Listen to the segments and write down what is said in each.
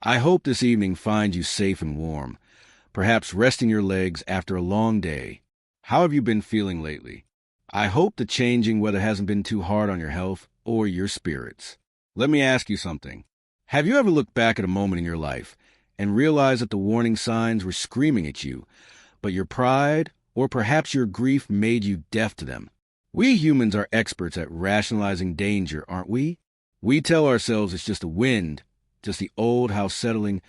I hope this evening finds you safe and warm, perhaps resting your legs after a long day. How have you been feeling lately? I hope the changing weather hasn't been too hard on your health or your spirits. Let me ask you something. Have you ever looked back at a moment in your life and realized that the warning signs were screaming at you, but your pride or perhaps your grief made you deaf to them? We humans are experts at rationalizing danger, aren't we? We tell ourselves it's just the wind, just the old house settling,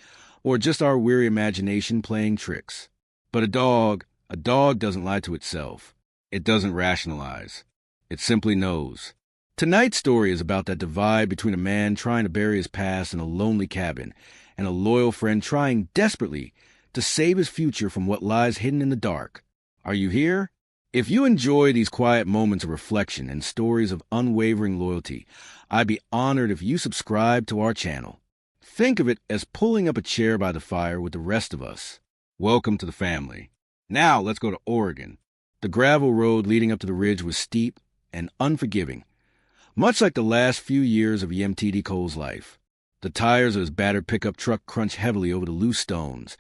or just our weary imagination playing tricks. But a dog doesn't lie to itself. It doesn't rationalize. It simply knows. Tonight's story is about that divide between a man trying to bury his past in a lonely cabin and a loyal friend trying desperately to save his future from what lies hidden in the dark. Are you here? If you enjoy these quiet moments of reflection and stories of unwavering loyalty, I'd be honored if you subscribe to our channel. Think of it as pulling up a chair by the fire with the rest of us. Welcome to the family. Now let's go to Oregon. The gravel road leading up to the ridge was steep and unforgiving, much like the last few years of EMTD Cole's life. The tires of his battered pickup truck crunched heavily over the loose stones,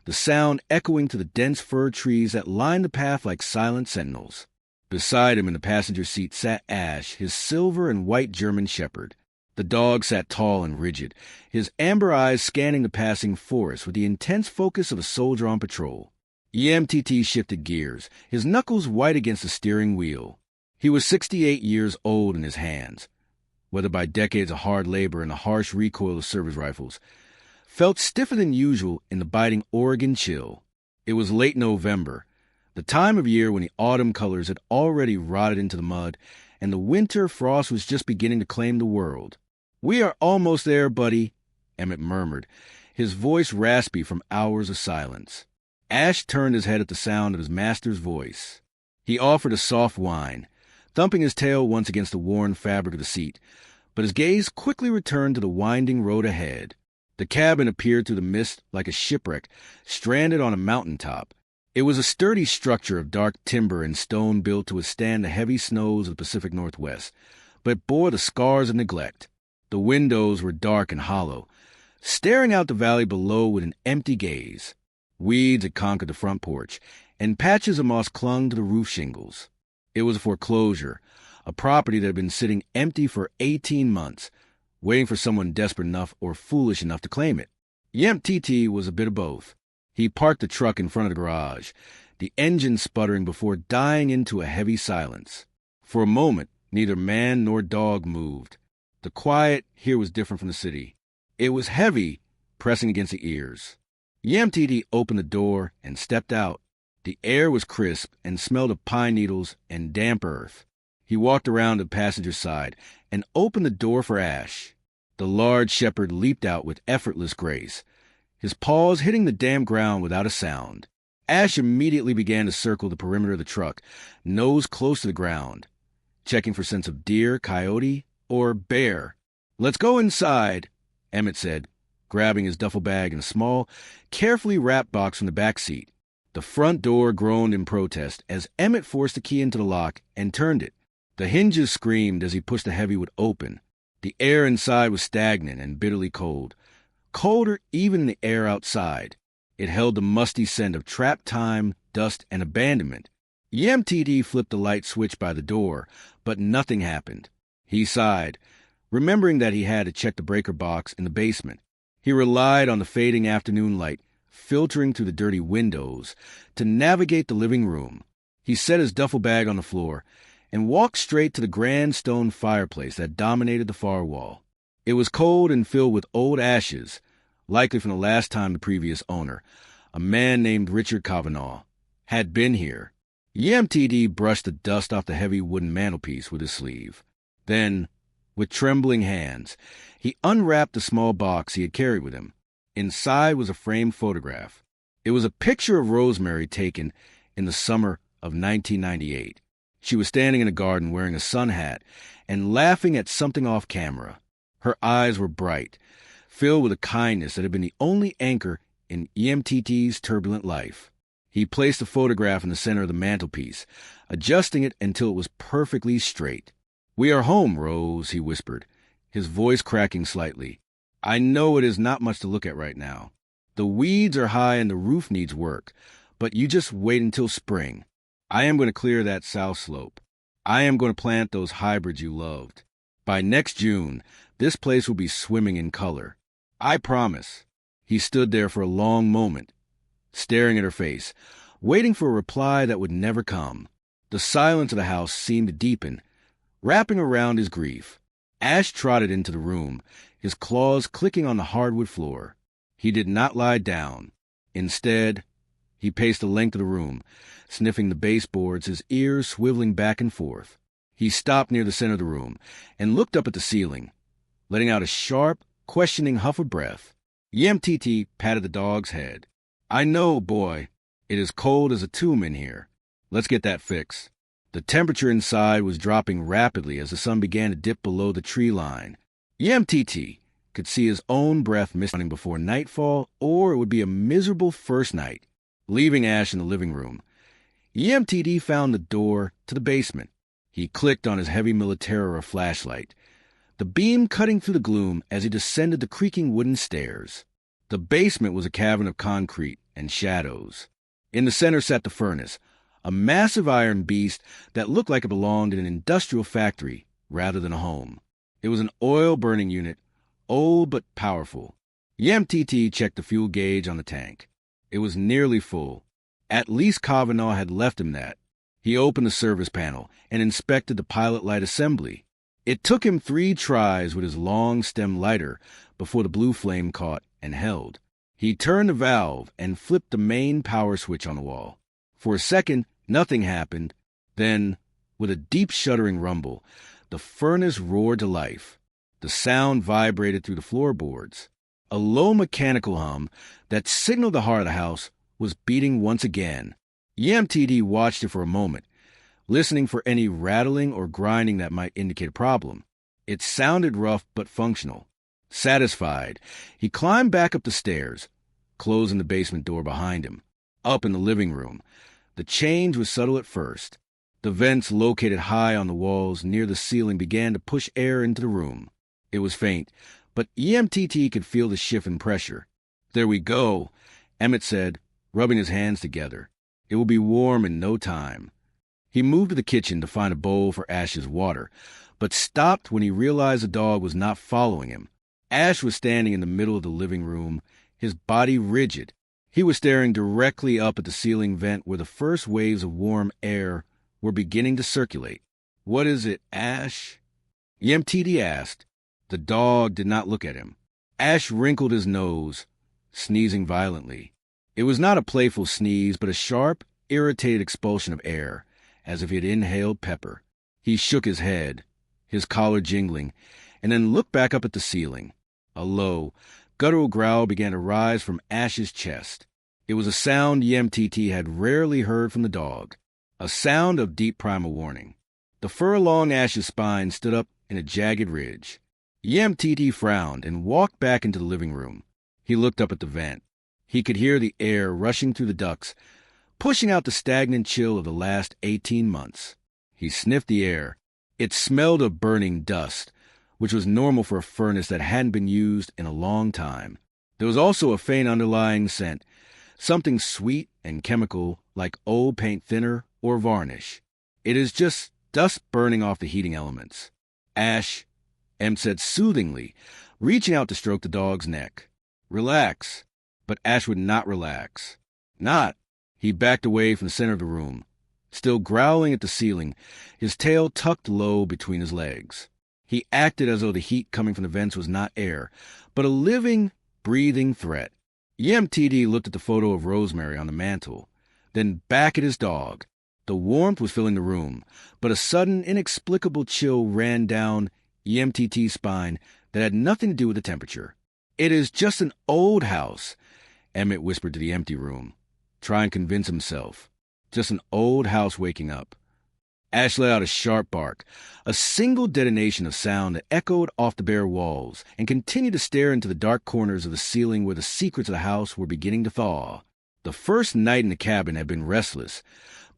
the sound echoing to the dense fir trees that lined the path like silent sentinels. Beside him in the passenger seat sat Ash, his silver and white German shepherd. The dog sat tall and rigid, his amber eyes scanning the passing forest with the intense focus of a soldier on patrol. EMTT shifted gears, his knuckles white against the steering wheel. He was 68 years old in his hands, whether by decades of hard labor and the harsh recoil of service rifles, felt stiffer than usual in the biting Oregon chill. It was late November, the time of year when the autumn colors had already rotted into the mud, and the winter frost was just beginning to claim the world. "We are almost there, buddy," Emmett murmured, his voice raspy from hours of silence. Ash turned his head at the sound of his master's voice. He offered a soft whine, thumping his tail once against the worn fabric of the seat, but his gaze quickly returned to the winding road ahead. The cabin appeared through the mist like a shipwreck stranded on a mountaintop. It was a sturdy structure of dark timber and stone built to withstand the heavy snows of the Pacific Northwest, but it bore the scars of neglect. The windows were dark and hollow, staring out the valley below with an empty gaze. Weeds had conquered the front porch, and patches of moss clung to the roof shingles. It was a foreclosure, a property that had been sitting empty for 18 months, waiting for someone desperate enough or foolish enough to claim it. EMTT was a bit of both. He parked the truck in front of the garage, the engine sputtering before dying into a heavy silence. For a moment, neither man nor dog moved. The quiet here was different from the city. It was heavy, pressing against the ears. EMTT opened the door and stepped out. The air was crisp and smelled of pine needles and damp earth. He walked around to the passenger side and opened the door for Ash. The large shepherd leaped out with effortless grace, his paws hitting the damp ground without a sound. Ash immediately began to circle the perimeter of the truck, nose close to the ground, checking for scents of deer, coyote, or bear. "Let's go inside," Emmett said, grabbing his duffel bag and a small, carefully wrapped box from the back seat. The front door groaned in protest as Emmett forced the key into the lock and turned it. The hinges screamed as he pushed the heavy wood open. The air inside was stagnant and bitterly cold, colder even than the air outside. It held the musty scent of trapped time, dust, and abandonment. EMTD flipped the light switch by the door, but nothing happened. He sighed, remembering that he had to check the breaker box in the basement. He relied on the fading afternoon light, filtering through the dirty windows, to navigate the living room. He set his duffel bag on the floor and walked straight to the grand stone fireplace that dominated the far wall. It was cold and filled with old ashes, likely from the last time the previous owner, a man named Richard Kavanaugh, had been here. EMTD brushed the dust off the heavy wooden mantelpiece with his sleeve. Then, with trembling hands, he unwrapped the small box he had carried with him. Inside was a framed photograph. It was a picture of Rosemary taken in the summer of 1998. She was standing in a garden wearing a sun hat and laughing at something off camera. Her eyes were bright, filled with a kindness that had been the only anchor in EMTT's turbulent life. He placed the photograph in the center of the mantelpiece, adjusting it until it was perfectly straight. "We are home, Rose," he whispered, his voice cracking slightly. I know it is not much to look at right now. The weeds are high and the roof needs work, but you just wait until spring. I am going to clear that south slope. I am going to plant those hybrids you loved. By next June, this place will be swimming in color. I promise." He stood there for a long moment, staring at her face, waiting for a reply that would never come. The silence of the house seemed to deepen, wrapping around his grief. Ash trotted into the room, his claws clicking on the hardwood floor. He did not lie down. Instead, he paced the length of the room, sniffing the baseboards, his ears swiveling back and forth. He stopped near the center of the room and looked up at the ceiling, letting out a sharp, questioning huff of breath. Yemtiti patted the dog's head. "I know, boy. It is cold as a tomb in here. Let's get that fixed." The temperature inside was dropping rapidly as the sun began to dip below the tree line. Yemtiti could see his own breath misting before nightfall, or it would be a miserable first night. Leaving Ash in the living room, Yemtiti found the door to the basement. He clicked on his heavy Militera flashlight, the beam cutting through the gloom as he descended the creaking wooden stairs. The basement was a cavern of concrete and shadows. In the center sat the furnace, a massive iron beast that looked like it belonged in an industrial factory rather than a home. It was an oil-burning unit, old but powerful. Yemtiti checked the fuel gauge on the tank. It was nearly full. At least Kavanaugh had left him that. He opened the service panel and inspected the pilot light assembly. It took him 3 tries with his long-stem lighter before the blue flame caught and held. He turned the valve and flipped the main power switch on the wall. For a second, nothing happened. Then, with a deep shuddering rumble, the furnace roared to life. The sound vibrated through the floorboards. A low mechanical hum that signaled the heart of the house was beating once again. Yemtiti watched it for a moment, listening for any rattling or grinding that might indicate a problem. It sounded rough but functional. Satisfied, he climbed back up the stairs, closing the basement door behind him. Up in the living room, the change was subtle at first. The vents located high on the walls near the ceiling began to push air into the room. It was faint, but Yemtiti could feel the shift in pressure. "There we go," Emmett said, rubbing his hands together. "It will be warm in no time." He moved to the kitchen to find a bowl for Ash's water, but stopped when he realized the dog was not following him. Ash was standing in the middle of the living room, his body rigid. He was staring directly up at the ceiling vent where the first waves of warm air were beginning to circulate. "What is it, Ash?" Yemtiti asked. The dog did not look at him. Ash wrinkled his nose, sneezing violently. It was not a playful sneeze, but a sharp, irritated expulsion of air, as if he had inhaled pepper. He shook his head, his collar jingling, and then looked back up at the ceiling. A low, guttural growl began to rise from Ash's chest. It was a sound Yemtiti had rarely heard from the dog, a sound of deep primal warning. The fur along Ash's spine stood up in a jagged ridge. Yemtiti frowned and walked back into the living room. He looked up at the vent. He could hear the air rushing through the ducts, pushing out the stagnant chill of the last 18 months. He sniffed the air. It smelled of burning dust, which was normal for a furnace that hadn't been used in a long time. There was also a faint underlying scent, something sweet and chemical like old paint thinner or varnish. "It is just dust burning off the heating elements." "Ash," Em said soothingly, reaching out to stroke the dog's neck. "Relax." But Ash would not relax. Not. He backed away from the center of the room, still growling at the ceiling, his tail tucked low between his legs. He acted as though the heat coming from the vents was not air, but a living, breathing threat. Yemtiti looked at the photo of Rosemary on the mantel, then back at his dog. The warmth was filling the room, but a sudden, inexplicable chill ran down Yemtiti's spine that had nothing to do with the temperature. "It is just an old house," Emmett whispered to the empty room, trying to convince himself. Just an old house waking up. Ash let out a sharp bark, a single detonation of sound that echoed off the bare walls, and continued to stare into the dark corners of the ceiling where the secrets of the house were beginning to thaw. The first night in the cabin had been restless,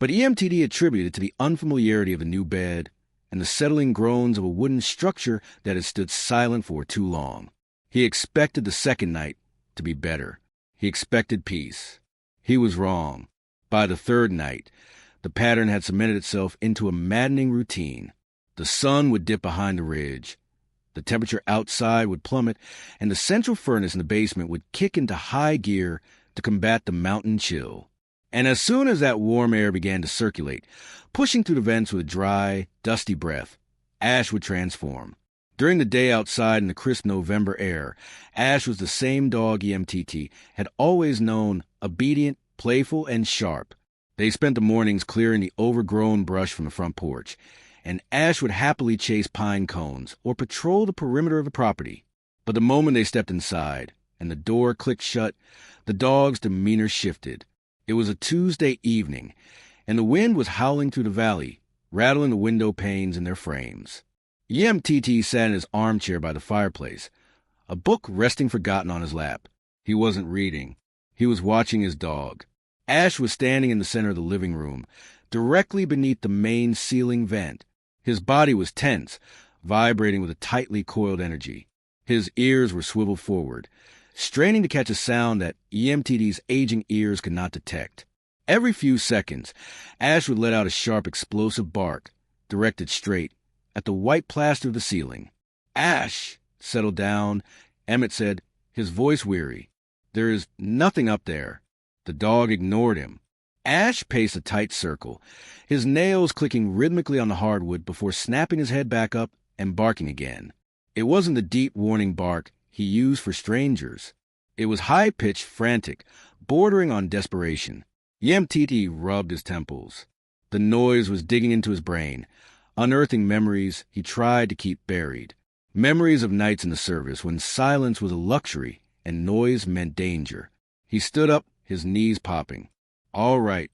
but EMTD attributed it to the unfamiliarity of the new bed and the settling groans of a wooden structure that had stood silent for too long. He expected the second night to be better. He expected peace. He was wrong. By the third night, the pattern had cemented itself into a maddening routine. The sun would dip behind the ridge. The temperature outside would plummet, and the central furnace in the basement would kick into high gear to combat the mountain chill. And as soon as that warm air began to circulate, pushing through the vents with a dry, dusty breath, Ash would transform. During the day outside in the crisp November air, Ash was the same dog EMTT had always known, obedient, playful, and sharp. They spent the mornings clearing the overgrown brush from the front porch, and Ash would happily chase pine cones or patrol the perimeter of the property. But the moment they stepped inside and the door clicked shut, the dog's demeanor shifted. It was a Tuesday evening, and the wind was howling through the valley, rattling the window panes in their frames. EMTT sat in his armchair by the fireplace, a book resting forgotten on his lap. He wasn't reading. He was watching his dog. Ash was standing in the center of the living room, directly beneath the main ceiling vent. His body was tense, vibrating with a tightly coiled energy. His ears were swiveled forward, straining to catch a sound that EMTT's aging ears could not detect. Every few seconds, Ash would let out a sharp, explosive bark, directed straight at the white plaster of the ceiling. "Ash, settle down," Emmett said, his voice weary. "There is nothing up there." The dog ignored him. Ash paced a tight circle, his nails clicking rhythmically on the hardwood before snapping his head back up and barking again. It wasn't the deep warning bark he used for strangers. It was high-pitched, frantic, bordering on desperation. EMTT rubbed his temples. The noise was digging into his brain, unearthing memories he tried to keep buried. Memories of nights in the service when silence was a luxury and noise meant danger. He stood up, his knees popping. All right,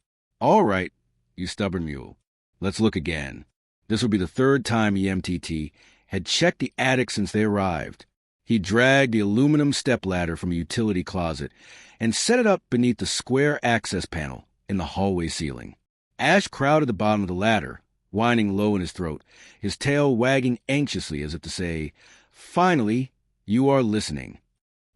you stubborn mule. Let's look again." This would be the third time EMTT had checked the attic since they arrived. He dragged the aluminum stepladder from a utility closet and set it up beneath the square access panel in the hallway ceiling. Ash crowded the bottom of the ladder, whining low in his throat, his tail wagging anxiously as if to say, "Finally, you are listening."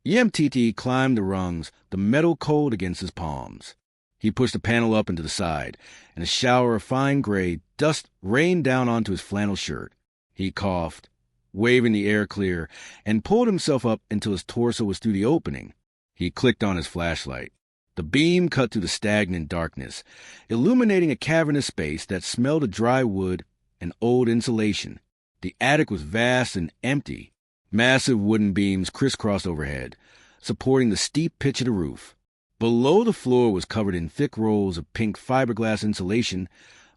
EMTT climbed the rungs, the metal cold against his palms. He pushed the panel up and to the side, and a shower of fine gray dust rained down onto his flannel shirt. He coughed, waving the air clear, and pulled himself up until his torso was through the opening. He clicked on his flashlight. The beam cut through the stagnant darkness, illuminating a cavernous space that smelled of dry wood and old insulation. The attic was vast and empty. Massive wooden beams crisscrossed overhead, supporting the steep pitch of the roof. Below, the floor was covered in thick rolls of pink fiberglass insulation,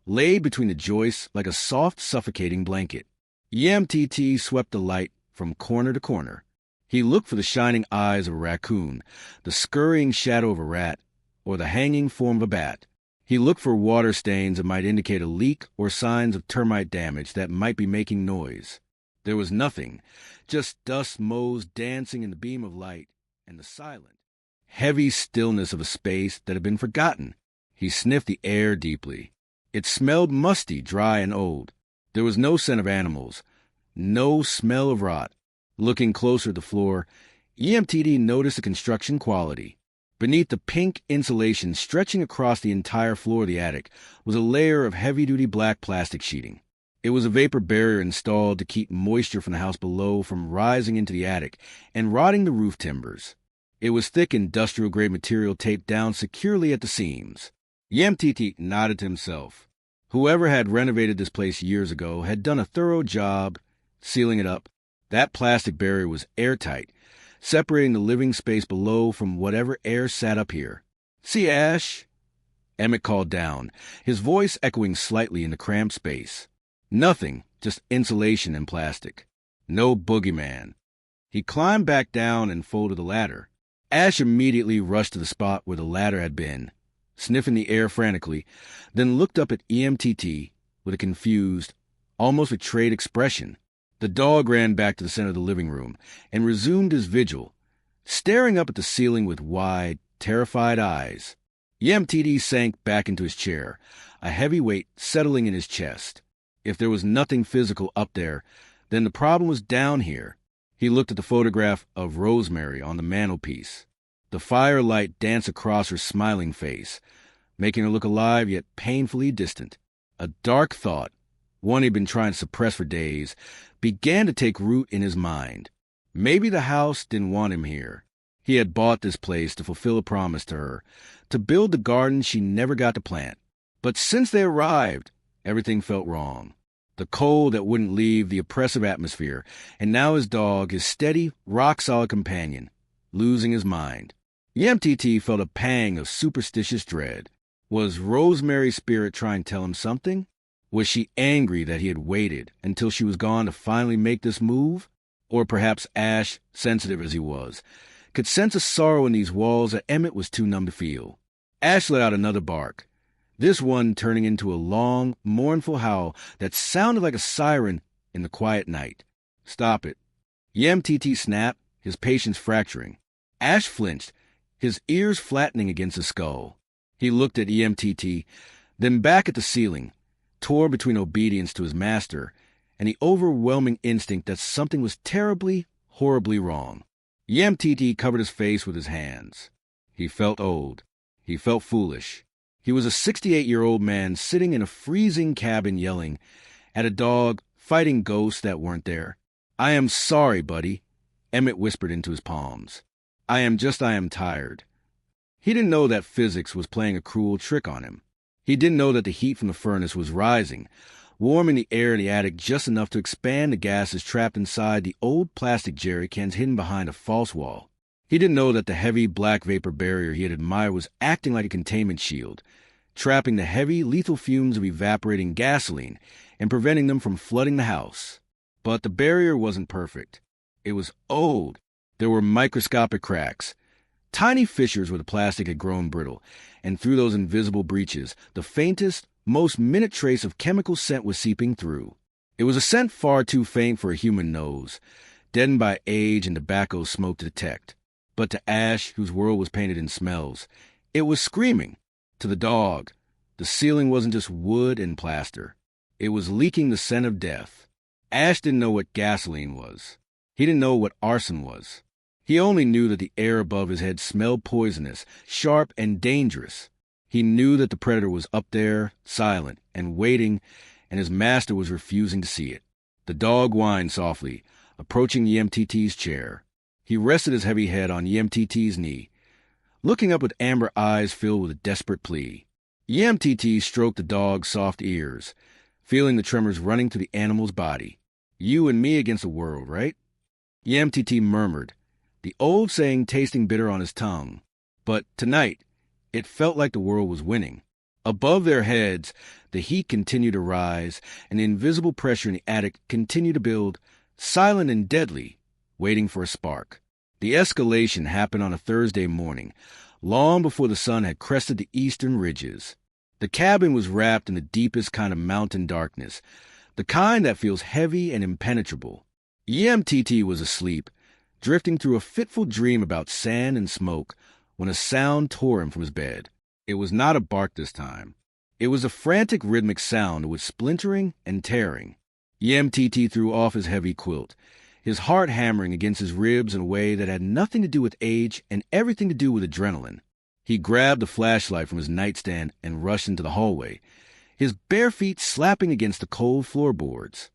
laid between the joists like a soft, suffocating blanket. EMTT swept the light from corner to corner. He looked for the shining eyes of a raccoon, the scurrying shadow of a rat, or the hanging form of a bat. He looked for water stains that might indicate a leak or signs of termite damage that might be making noise. There was nothing, just dust motes dancing in the beam of light and the silent, heavy stillness of a space that had been forgotten. He sniffed the air deeply. It smelled musty, dry, and old. There was no scent of animals, no smell of rot. Looking closer at the floor, EMTT noticed the construction quality. Beneath the pink insulation stretching across the entire floor of the attic was a layer of heavy-duty black plastic sheeting. It was a vapor barrier installed to keep moisture from the house below from rising into the attic and rotting the roof timbers. It was thick industrial-grade material taped down securely at the seams. EMTT nodded to himself. Whoever had renovated this place years ago had done a thorough job sealing it up. That plastic barrier was airtight, separating the living space below from whatever air sat up here. "See, Ash?" Emmett called down, his voice echoing slightly in the cramped space. Nothing, just insulation and plastic. No boogeyman. He climbed back down and folded the ladder. Ash immediately rushed to the spot where the ladder had been, sniffing the air frantically, then looked up at EMTT with a confused, almost betrayed expression. The dog ran back to the center of the living room and resumed his vigil, staring up at the ceiling with wide, terrified eyes. EMTT sank back into his chair, a heavy weight settling in his chest. If there was nothing physical up there, then the problem was down here. He looked at the photograph of Rosemary on the mantelpiece. The firelight danced across her smiling face, making her look alive yet painfully distant. A dark thought, one he'd been trying to suppress for days, began to take root in his mind. Maybe the house didn't want him here. He had bought this place to fulfill a promise to her, to build the garden she never got to plant. But since they arrived, everything felt wrong. The cold that wouldn't leave, the oppressive atmosphere, and now his dog, his steady, rock-solid companion, losing his mind. EMTT felt a pang of superstitious dread. Was Rosemary's spirit trying to tell him something? Was she angry that he had waited until she was gone to finally make this move? Or perhaps Ash, sensitive as he was, could sense a sorrow in these walls that Emmett was too numb to feel. Ash let out another bark, this one turning into a long, mournful howl that sounded like a siren in the quiet night. Stop it. EMTT snapped, his patience fracturing. Ash flinched, his ears flattening against his skull. He looked at EMTT, then back at the ceiling, torn between obedience to his master and the overwhelming instinct that something was terribly, horribly wrong. EMTT covered his face with his hands. He felt old. He felt foolish. He was a 68-year-old man sitting in a freezing cabin yelling at a dog, fighting ghosts that weren't there. "I am sorry, buddy," Emmett whispered into his palms. I am tired." He didn't know that physics was playing a cruel trick on him. He didn't know that the heat from the furnace was rising, warming the air in the attic just enough to expand the gases trapped inside the old plastic jerry cans hidden behind a false wall. He didn't know that the heavy black vapor barrier he had admired was acting like a containment shield, trapping the heavy, lethal fumes of evaporating gasoline and preventing them from flooding the house. But the barrier wasn't perfect. It was old. There were microscopic cracks, tiny fissures where the plastic had grown brittle, and through those invisible breaches, the faintest, most minute trace of chemical scent was seeping through. It was a scent far too faint for a human nose, deadened by age and tobacco smoke to detect. But to Ash, whose world was painted in smells, it was screaming. To the dog, the ceiling wasn't just wood and plaster. It was leaking the scent of death. Ash didn't know what gasoline was. He didn't know what arson was. He only knew that the air above his head smelled poisonous, sharp, and dangerous. He knew that the predator was up there, silent, and waiting, and his master was refusing to see it. The dog whined softly, approaching EMTT's chair. He rested his heavy head on EMTT's knee, looking up with amber eyes filled with a desperate plea. EMTT stroked the dog's soft ears, feeling the tremors running through the animal's body. "You and me against the world, right?" EMTT murmured, the old saying tasting bitter on his tongue. But tonight, it felt like the world was winning. Above their heads, the heat continued to rise, and the invisible pressure in the attic continued to build, silent and deadly, waiting for a spark. The escalation happened on a Thursday morning, long before the sun had crested the eastern ridges. The cabin was wrapped in the deepest kind of mountain darkness, the kind that feels heavy and impenetrable. EMTT was asleep, drifting through a fitful dream about sand and smoke, when a sound tore him from his bed. It was not a bark this time. It was a frantic rhythmic sound with splintering and tearing. EMTT threw off his heavy quilt, his heart hammering against his ribs in a way that had nothing to do with age and everything to do with adrenaline. He grabbed the flashlight from his nightstand and rushed into the hallway, his bare feet slapping against the cold floorboards.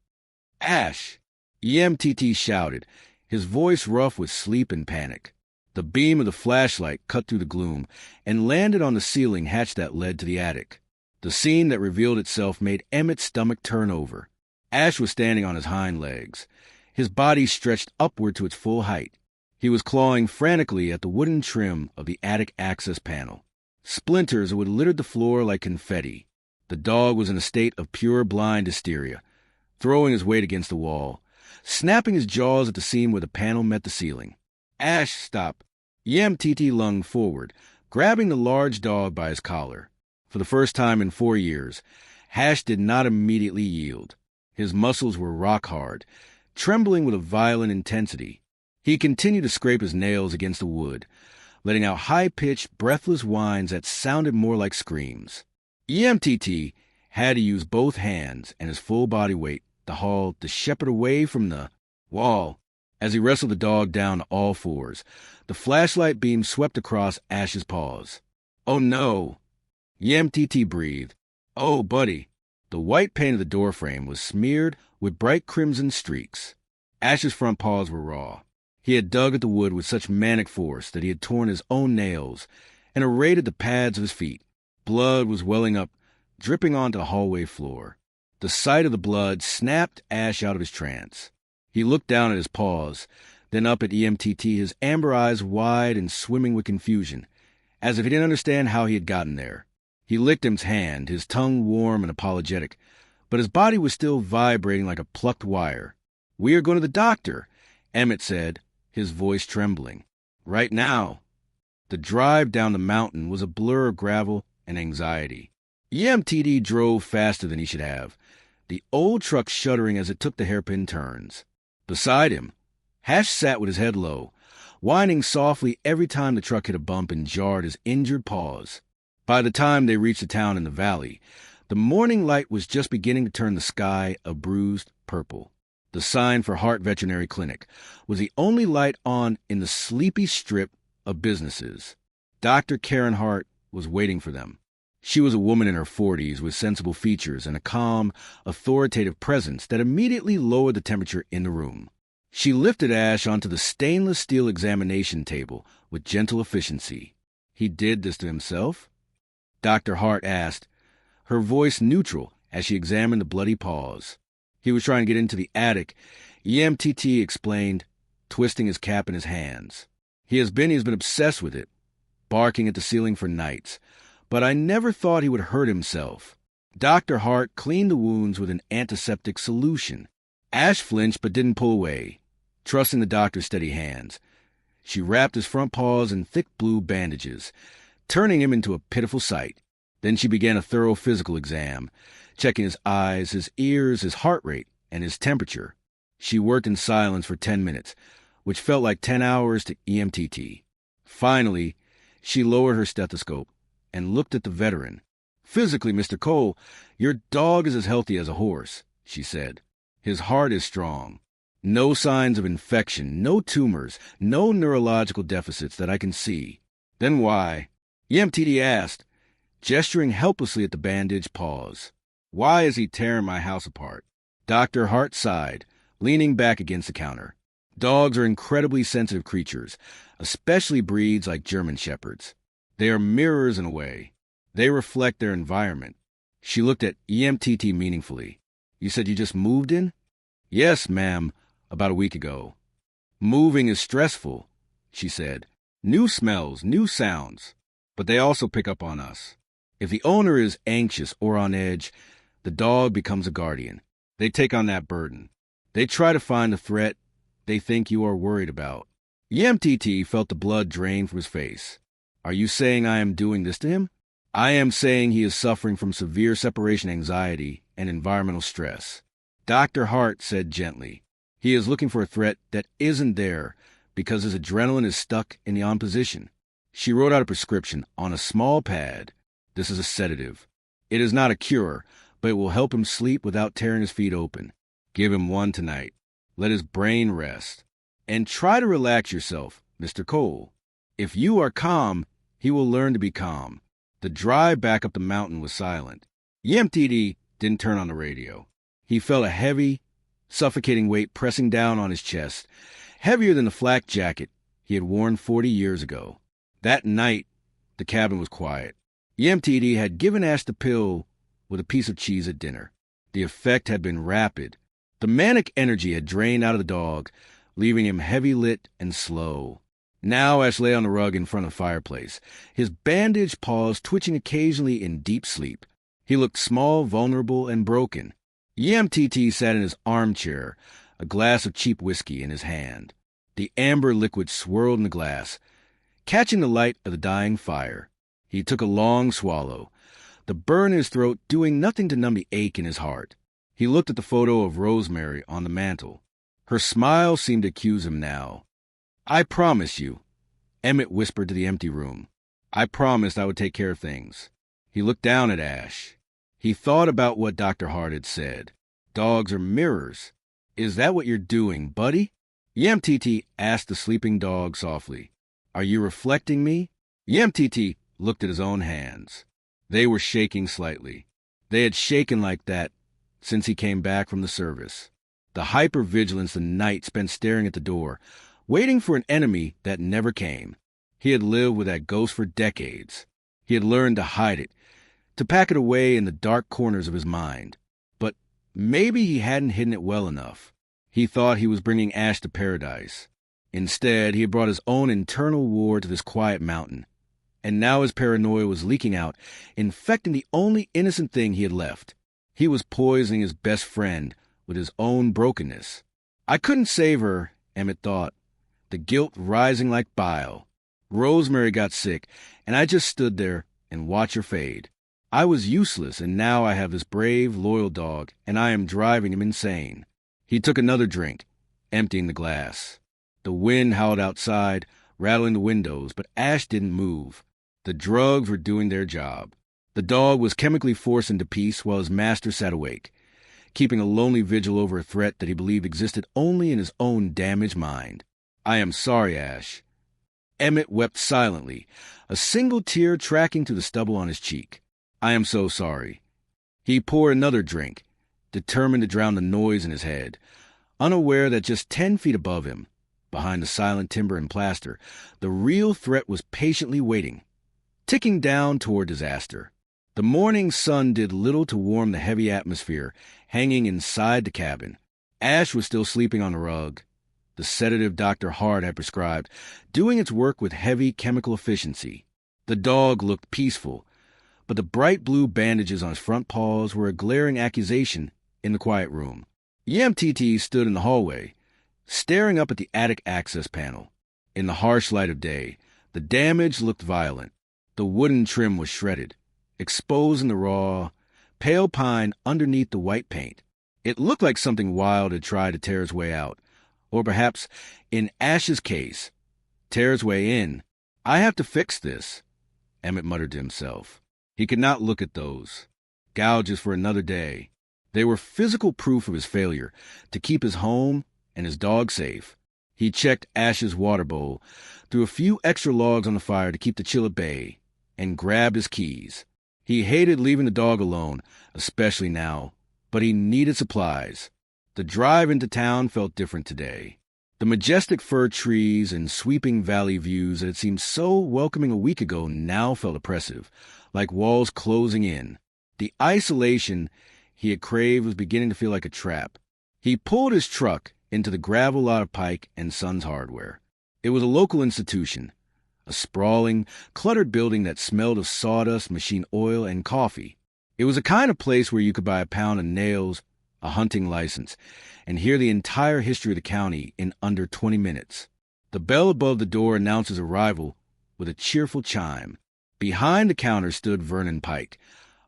"Ash!" EMTT shouted, his voice rough with sleep and panic. The beam of the flashlight cut through the gloom and landed on the ceiling hatch that led to the attic. The scene that revealed itself made Emmett's stomach turn over. Ash was standing on his hind legs, his body stretched upward to its full height. He was clawing frantically at the wooden trim of the attic access panel. Splinters would littered the floor like confetti. The dog was in a state of pure blind hysteria, throwing his weight against the wall, snapping his jaws at the seam where the panel met the ceiling. "Ash, stop!" EMTT lunged forward, grabbing the large dog by his collar. For the first time in 4 years, Ash did not immediately yield. His muscles were rock hard, trembling with a violent intensity. He continued to scrape his nails against the wood, letting out high-pitched, breathless whines that sounded more like screams. EMTT had to use both hands and his full body weight to haul the shepherd away from the wall. As he wrestled the dog down to all fours, the flashlight beam swept across Ash's paws. "Oh no!" EMTT breathed. "Oh, buddy." The white paint of the doorframe was smeared with bright crimson streaks. Ash's front paws were raw. He had dug at the wood with such manic force that he had torn his own nails and abraded the pads of his feet. Blood was welling up, dripping onto the hallway floor. The sight of the blood snapped Ash out of his trance. He looked down at his paws, then up at EMTT, his amber eyes wide and swimming with confusion, as if he didn't understand how he had gotten there. He licked him's hand, his tongue warm and apologetic, but his body was still vibrating like a plucked wire. "We are going to the doctor," Emmett said, his voice trembling. "Right now." The drive down the mountain was a blur of gravel and anxiety. EMTD drove faster than he should have, the old truck shuddering as it took the hairpin turns. Beside him, Hash sat with his head low, whining softly every time the truck hit a bump and jarred his injured paws. By the time they reached the town in the valley, the morning light was just beginning to turn the sky a bruised purple. The sign for Hart Veterinary Clinic was the only light on in the sleepy strip of businesses. Dr. Karen Hart was waiting for them. She was a woman in her 40s with sensible features and a calm, authoritative presence that immediately lowered the temperature in the room. She lifted Ash onto the stainless steel examination table with gentle efficiency. "He did this to himself?" Dr. Hart asked, her voice neutral as she examined the bloody paws. "He was trying to get into the attic," EMTT explained, twisting his cap in his hands. He's been obsessed with it, barking at the ceiling for nights. But I never thought he would hurt himself." Dr. Hart cleaned the wounds with an antiseptic solution. Ash flinched but didn't pull away, trusting the doctor's steady hands. She wrapped his front paws in thick blue bandages, turning him into a pitiful sight. Then she began a thorough physical exam, checking his eyes, his ears, his heart rate, and his temperature. She worked in silence for 10 minutes, which felt like 10 hours to EMTT. Finally, she lowered her stethoscope and looked at the veteran. "Physically, Mr. Cole, your dog is as healthy as a horse," she said. "His heart is strong. No signs of infection, no tumors, no neurological deficits that I can see." "Then why?" EMTT asked, gesturing helplessly at the bandaged paws. "Why is he tearing my house apart?" Dr. Hart sighed, leaning back against the counter. "Dogs are incredibly sensitive creatures, especially breeds like German Shepherds. They are mirrors in a way. They reflect their environment." She looked at EMTT meaningfully. "You said you just moved in?" "Yes, ma'am, about a week ago." "Moving is stressful," she said. "New smells, new sounds. But they also pick up on us. If the owner is anxious or on edge, the dog becomes a guardian. They take on that burden. They try to find the threat they think you are worried about." EMTT felt the blood drain from his face. "Are you saying I am doing this to him?" "I am saying he is suffering from severe separation anxiety and environmental stress." Dr. Hart said gently, "He is looking for a threat that isn't there because his adrenaline is stuck in the on position." She wrote out a prescription on a small pad. "This is a sedative. It is not a cure, but it will help him sleep without tearing his feet open. Give him one tonight. Let his brain rest. And try to relax yourself, Mr. Cole. If you are calm, he will learn to be calm." The drive back up the mountain was silent. EMTD didn't turn on the radio. He felt a heavy, suffocating weight pressing down on his chest, heavier than the flak jacket he had worn 40 years ago. That night, the cabin was quiet. EMTD had given Ash the pill with a piece of cheese at dinner. The effect had been rapid. The manic energy had drained out of the dog, leaving him heavy-lit and slow. Now Ash lay on the rug in front of the fireplace, his bandaged paws twitching occasionally in deep sleep. He looked small, vulnerable, and broken. EMTT sat in his armchair, a glass of cheap whiskey in his hand. The amber liquid swirled in the glass, catching the light of the dying fire. He took a long swallow, the burn in his throat doing nothing to numb the ache in his heart. He looked at the photo of Rosemary on the mantel. Her smile seemed to accuse him now. "I promise you," Emmett whispered to the empty room. "I promised I would take care of things." He looked down at Ash. He thought about what Dr. Hart had said. Dogs are mirrors. "Is that what you're doing, buddy?" Yamtiti asked the sleeping dog softly. Are you reflecting me? Yamtiti looked at his own hands. They were shaking slightly. They had shaken like that since he came back from the service. The hypervigilance the night spent staring at the door, waiting for an enemy that never came. He had lived with that ghost for decades. He had learned to hide it, to pack it away in the dark corners of his mind. But maybe he hadn't hidden it well enough. He thought he was bringing Ash to paradise. Instead, he had brought his own internal war to this quiet mountain. And now his paranoia was leaking out, infecting the only innocent thing he had left. He was poisoning his best friend with his own brokenness. I couldn't save her, Emmett thought, the guilt rising like bile. Rosemary got sick, and I just stood there and watched her fade. I was useless, and now I have this brave, loyal dog, and I am driving him insane. He took another drink, emptying the glass. The wind howled outside, rattling the windows, but Ash didn't move. The drugs were doing their job. The dog was chemically forced into peace while his master sat awake, keeping a lonely vigil over a threat that he believed existed only in his own damaged mind. I am sorry, Ash. Emmett wept silently, a single tear tracking to the stubble on his cheek. I am so sorry. He poured another drink, determined to drown the noise in his head, unaware that just 10 feet above him, behind the silent timber and plaster, the real threat was patiently waiting, ticking down toward disaster. The morning sun did little to warm the heavy atmosphere hanging inside the cabin. Ash was still sleeping on the rug, the sedative Dr. Hart had prescribed, doing its work with heavy chemical efficiency. The dog looked peaceful, but the bright blue bandages on his front paws were a glaring accusation in the quiet room. Yamtiti stood in the hallway, staring up at the attic access panel. In the harsh light of day, the damage looked violent. The wooden trim was shredded, exposing the raw, pale pine underneath the white paint. It looked like something wild had tried to tear its way out, or perhaps, in Ash's case, tear its way in. I have to fix this, Emmett muttered to himself. He could not look at those gouges for another day. They were physical proof of his failure to keep his home and his dog safe. He checked Ash's water bowl, threw a few extra logs on the fire to keep the chill at bay, and grabbed his keys. He hated leaving the dog alone, especially now, but he needed supplies. The drive into town felt different today. The majestic fir trees and sweeping valley views that had seemed so welcoming a week ago now felt oppressive, like walls closing in. The isolation he had craved was beginning to feel like a trap. He pulled his truck into the gravel lot of Pike and Sons Hardware. It was a local institution, a sprawling, cluttered building that smelled of sawdust, machine oil, and coffee. It was a kind of place where you could buy a pound of nails, a hunting license, and hear the entire history of the county in under 20 minutes. The bell above the door announced his arrival with a cheerful chime. Behind the counter stood Vernon Pike,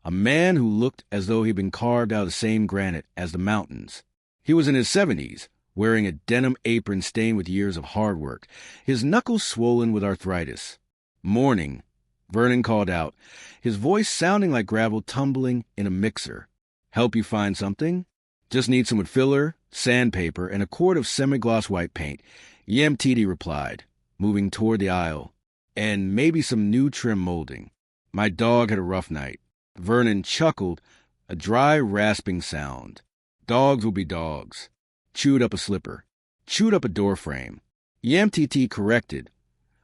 a man who looked as though he'd been carved out of the same granite as the mountains. He was in his 70s, wearing a denim apron stained with years of hard work, his knuckles swollen with arthritis. "Morning," Vernon called out, his voice sounding like gravel tumbling in a mixer. "Help you find something?" "Just need some wood filler, sandpaper, and a quart of semi-gloss white paint," Yamtiti replied, moving toward the aisle. "And maybe some new trim molding. My dog had a rough night." Vernon chuckled, a dry, rasping sound. Dogs will be dogs. Chewed up a slipper. Chewed up a door frame. Yamtiti corrected,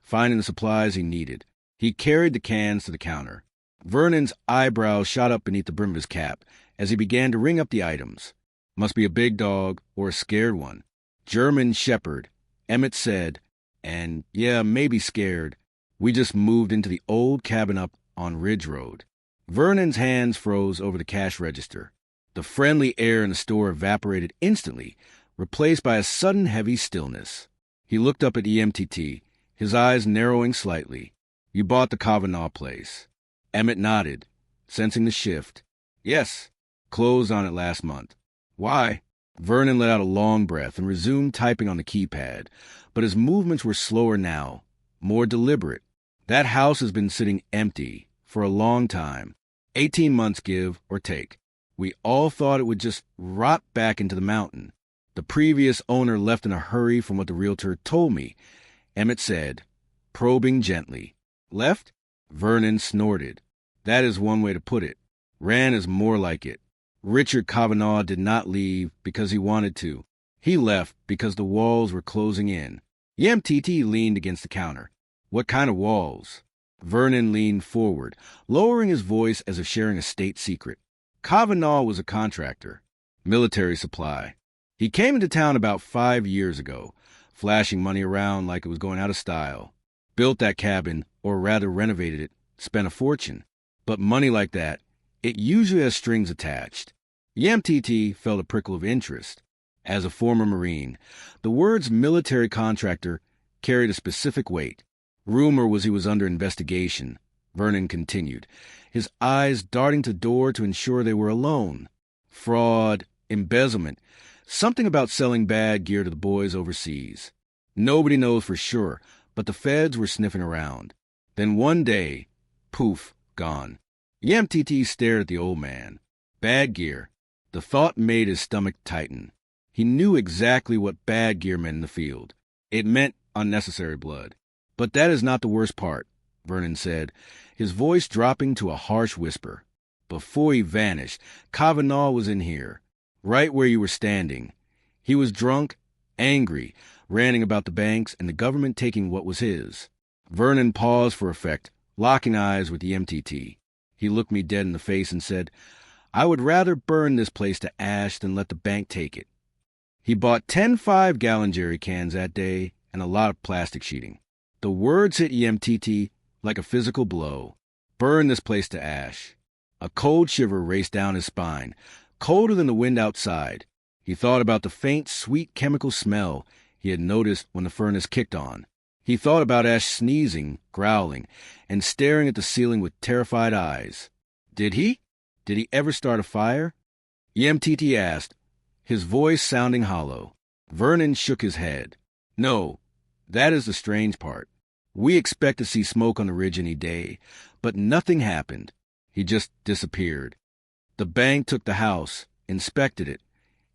finding the supplies he needed. He carried the cans to the counter. Vernon's eyebrows shot up beneath the brim of his cap as he began to ring up the items. Must be a big dog or a scared one. German Shepherd, Emmett said, and yeah, maybe scared. We just moved into the old cabin up on Ridge Road. Vernon's hands froze over the cash register. The friendly air in the store evaporated instantly, replaced by a sudden heavy stillness. He looked up at EMTT, his eyes narrowing slightly. "You bought the Kavanaugh place." Emmett nodded, sensing the shift. "Yes, closed on it last month." "Why?" Vernon let out a long breath and resumed typing on the keypad, but his movements were slower now, more deliberate. "That house has been sitting empty for a long time. 18 months, give or take. We all thought it would just rot back into the mountain. The previous owner left in a hurry from what the realtor told me, Emmett said, probing gently. Left? Vernon snorted. That is one way to put it. Ran is more like it. Richard Kavanaugh did not leave because he wanted to. He left because the walls were closing in. Yamtiti leaned against the counter. What kind of walls? Vernon leaned forward, lowering his voice as if sharing a state secret. Kavanaugh was a contractor. Military supply. He came into town about 5 years ago, flashing money around like it was going out of style. Built that cabin, or rather renovated it, spent a fortune. But money like that, it usually has strings attached. Yamtiti felt a prickle of interest. As a former Marine, the words military contractor carried a specific weight. Rumor was he was under investigation, Vernon continued, his eyes darting to the door to ensure they were alone. Fraud, embezzlement, something about selling bad gear to the boys overseas. Nobody knows for sure, but the feds were sniffing around. Then one day, poof, gone. Yamtiti stared at the old man. Bad gear. The thought made his stomach tighten. He knew exactly what bad gear meant in the field. It meant unnecessary blood. But that is not the worst part, Vernon said, his voice dropping to a harsh whisper. Before he vanished, Kavanaugh was in here, right where you were standing. He was drunk, angry, ranting about the banks and the government taking what was his. Vernon paused for effect, locking eyes with the MTT. He looked me dead in the face and said, I would rather burn this place to ash than let the bank take it. He bought 10 5-gallon jerry cans that day and a lot of plastic sheeting. The words hit Yamtiti like a physical blow. Burn this place to ash. A cold shiver raced down his spine, colder than the wind outside. He thought about the faint, sweet chemical smell he had noticed when the furnace kicked on. He thought about Ash sneezing, growling, and staring at the ceiling with terrified eyes. Did he? Did he ever start a fire? Yamtiti asked, his voice sounding hollow. Vernon shook his head. No, that is the strange part. We expect to see smoke on the ridge any day, but nothing happened. He just disappeared. The bank took the house, inspected it,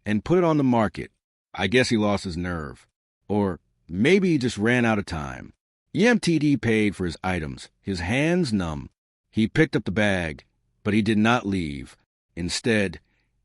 and put it on the market. I guess he lost his nerve. Or maybe he just ran out of time. Yamtiti paid for his items, his hands numb. He picked up the bag, but he did not leave. Instead,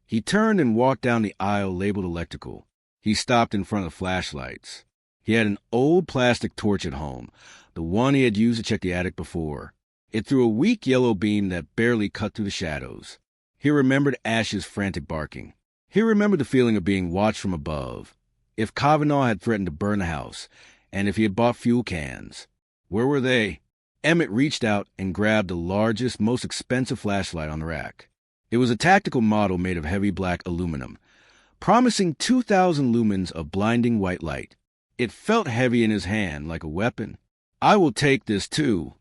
he turned and walked down the aisle labeled electrical. He stopped in front of the flashlights. He had an old plastic torch at home, the one he had used to check the attic before. It threw a weak yellow beam that barely cut through the shadows. He remembered Ash's frantic barking. He remembered the feeling of being watched from above. If Kavanaugh had threatened to burn the house, and if he had bought fuel cans. Where were they? Emmett reached out and grabbed the largest, most expensive flashlight on the rack. It was a tactical model made of heavy black aluminum, promising 2,000 lumens of blinding white light. It felt heavy in his hand, like a weapon. I will take this, too,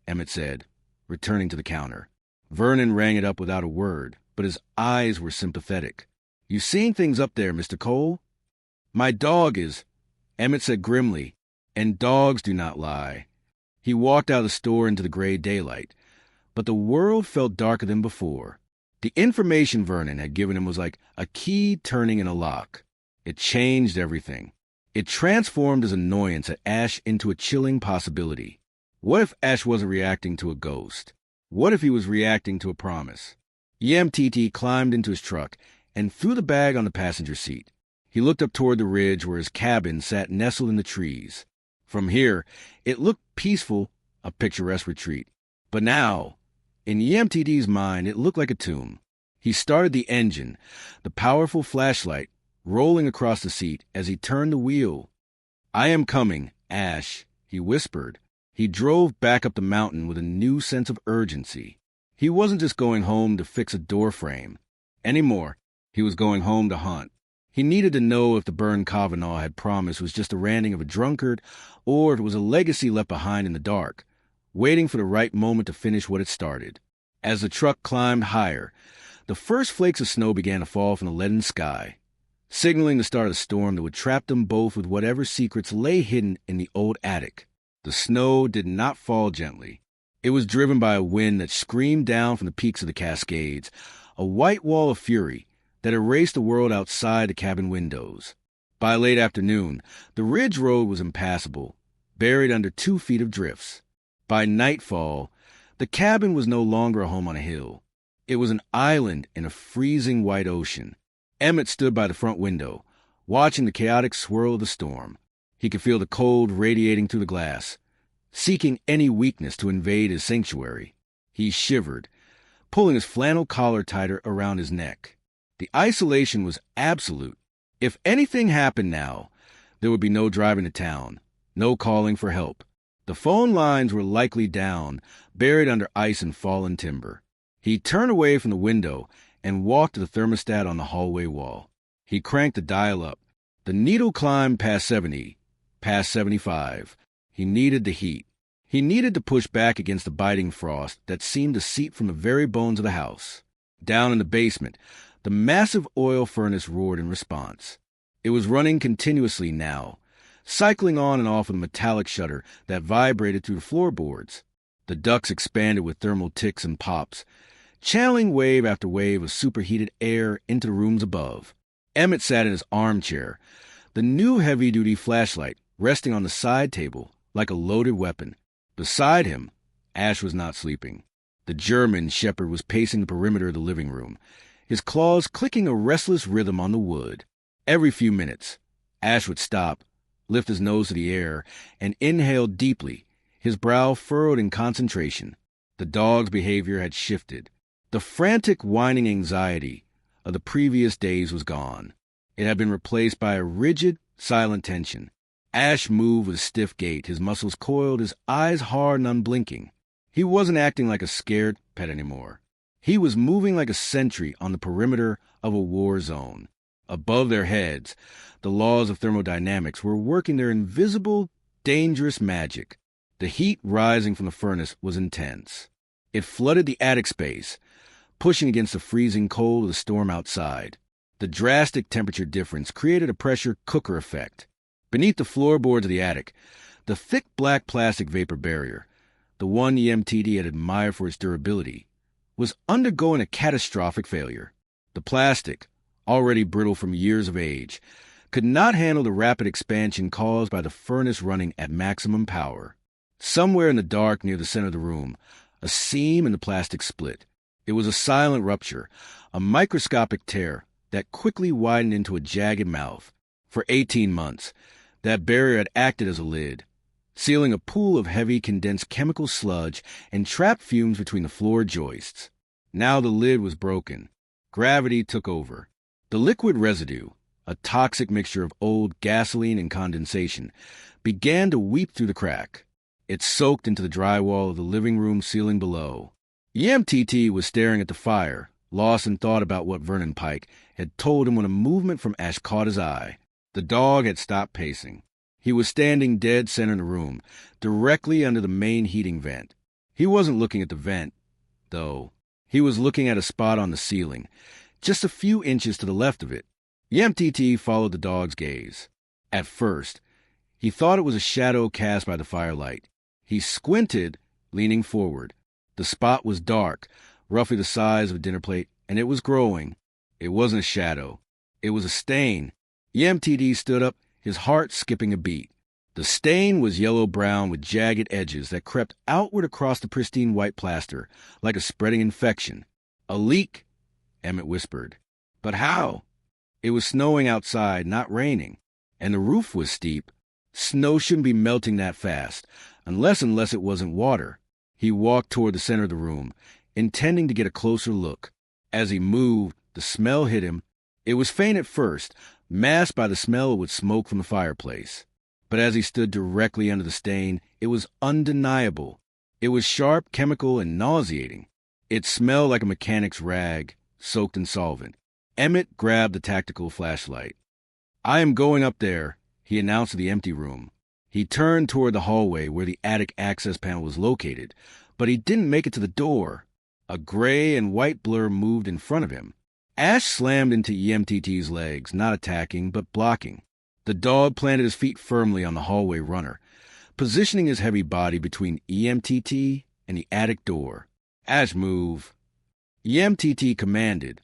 Emmett said, returning to the counter. Vernon rang it up without a word, but his eyes were sympathetic. You seeing things up there, Mr. Cole? My dog is, Emmett said grimly, and dogs do not lie. He walked out of the store into the gray daylight, but the world felt darker than before. The information Vernon had given him was like a key turning in a lock. It changed everything. It transformed his annoyance at Ash into a chilling possibility. What if Ash wasn't reacting to a ghost? What if he was reacting to a promise? Yamtiti climbed into his truck and threw the bag on the passenger seat. He looked up toward the ridge where his cabin sat nestled in the trees. From here, it looked peaceful, a picturesque retreat. But now, in Yamtiti's mind, it looked like a tomb. He started the engine, the powerful flashlight, rolling across the seat as he turned the wheel. I am coming, Ash, he whispered. He drove back up the mountain with a new sense of urgency. He wasn't just going home to fix a door frame. Anymore, he was going home to hunt. He needed to know if the burn Kavanaugh had promised was just the ranting of a drunkard, or if it was a legacy left behind in the dark, waiting for the right moment to finish what it started. As the truck climbed higher, the first flakes of snow began to fall from the leaden sky, signaling the start of the storm that would trap them both with whatever secrets lay hidden in the old attic. The snow did not fall gently. It was driven by a wind that screamed down from the peaks of the Cascades, a white wall of fury that erased the world outside the cabin windows. By late afternoon, the ridge road was impassable, buried under 2 feet of drifts. By nightfall, the cabin was no longer a home on a hill. It was an island in a freezing white ocean. Emmett stood by the front window, watching the chaotic swirl of the storm. He could feel the cold radiating through the glass, seeking any weakness to invade his sanctuary. He shivered, pulling his flannel collar tighter around his neck. The isolation was absolute. If anything happened now, there would be no driving to town, no calling for help. The phone lines were likely down, buried under ice and fallen timber. He turned away from the window and walked to the thermostat on the hallway wall. He cranked the dial up. The needle climbed past 70, past 75. He needed the heat. He needed to push back against the biting frost that seemed to seep from the very bones of the house. Down in the basement, the massive oil furnace roared in response. It was running continuously now, cycling on and off with a metallic shudder that vibrated through the floorboards. The ducts expanded with thermal ticks and pops, channeling wave after wave of superheated air into the rooms above. Emmett sat in his armchair, the new heavy-duty flashlight resting on the side table like a loaded weapon. Beside him, Ash was not sleeping. The German shepherd was pacing the perimeter of the living room, his claws clicking a restless rhythm on the wood. Every few minutes, Ash would stop, lift his nose to the air, and inhale deeply, his brow furrowed in concentration. The dog's behavior had shifted. The frantic, whining anxiety of the previous days was gone. It had been replaced by a rigid, silent tension. Ash moved with a stiff gait, his muscles coiled, his eyes hard and unblinking. He wasn't acting like a scared pet anymore. He was moving like a sentry on the perimeter of a war zone. Above their heads, the laws of thermodynamics were working their invisible, dangerous magic. The heat rising from the furnace was intense. It flooded the attic space, pushing against the freezing cold of the storm outside. The drastic temperature difference created a pressure cooker effect. Beneath the floorboards of the attic, the thick black plastic vapor barrier, the one EMTD had admired for its durability, was undergoing a catastrophic failure. The plastic, already brittle from years of age, could not handle the rapid expansion caused by the furnace running at maximum power. Somewhere in the dark near the center of the room, a seam in the plastic split. It was a silent rupture, a microscopic tear that quickly widened into a jagged mouth. For 18 months, that barrier had acted as a lid, sealing a pool of heavy condensed chemical sludge and trapped fumes between the floor joists. Now the lid was broken. Gravity took over. The liquid residue, a toxic mixture of old gasoline and condensation, began to weep through the crack. It soaked into the drywall of the living room ceiling below. EMTT was staring at the fire, lost in thought about what Vernon Pike had told him when a movement from Ash caught his eye. The dog had stopped pacing. He was standing dead center in the room, directly under the main heating vent. He wasn't looking at the vent, though. He was looking at a spot on the ceiling, just a few inches to the left of it. EMTT followed the dog's gaze. At first, he thought it was a shadow cast by the firelight. He squinted, leaning forward. The spot was dark, roughly the size of a dinner plate, and it was growing. It wasn't a shadow. It was a stain. EMTD stood up, his heart skipping a beat. The stain was yellow-brown with jagged edges that crept outward across the pristine white plaster, like a spreading infection. A leak, Emmett whispered. But how? It was snowing outside, not raining, and the roof was steep. Snow shouldn't be melting that fast, unless it wasn't water. He walked toward the center of the room, intending to get a closer look. As he moved, the smell hit him. It was faint at first, masked by the smell of smoke from the fireplace. But as he stood directly under the stain, it was undeniable. It was sharp, chemical, and nauseating. It smelled like a mechanic's rag, soaked in solvent. Emmett grabbed the tactical flashlight. "I am going up there," he announced to the empty room. He turned toward the hallway where the attic access panel was located, but he didn't make it to the door. A gray and white blur moved in front of him. Ash slammed into EMTT's legs, not attacking, but blocking. The dog planted his feet firmly on the hallway runner, positioning his heavy body between EMTT and the attic door. "Ash, move." EMTT commanded,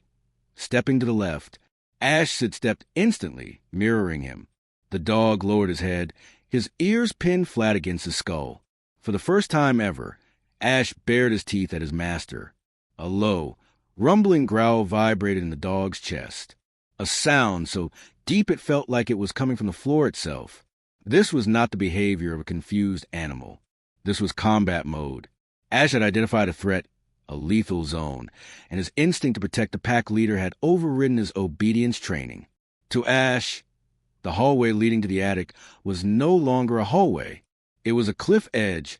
stepping to the left. Ash sidestepped instantly, mirroring him. The dog lowered his head, his ears pinned flat against his skull. For the first time ever, Ash bared his teeth at his master. A low, rumbling growl vibrated in the dog's chest. A sound so deep it felt like it was coming from the floor itself. This was not the behavior of a confused animal. This was combat mode. Ash had identified a threat, a lethal zone, and his instinct to protect the pack leader had overridden his obedience training. To Ash, the hallway leading to the attic was no longer a hallway. It was a cliff edge,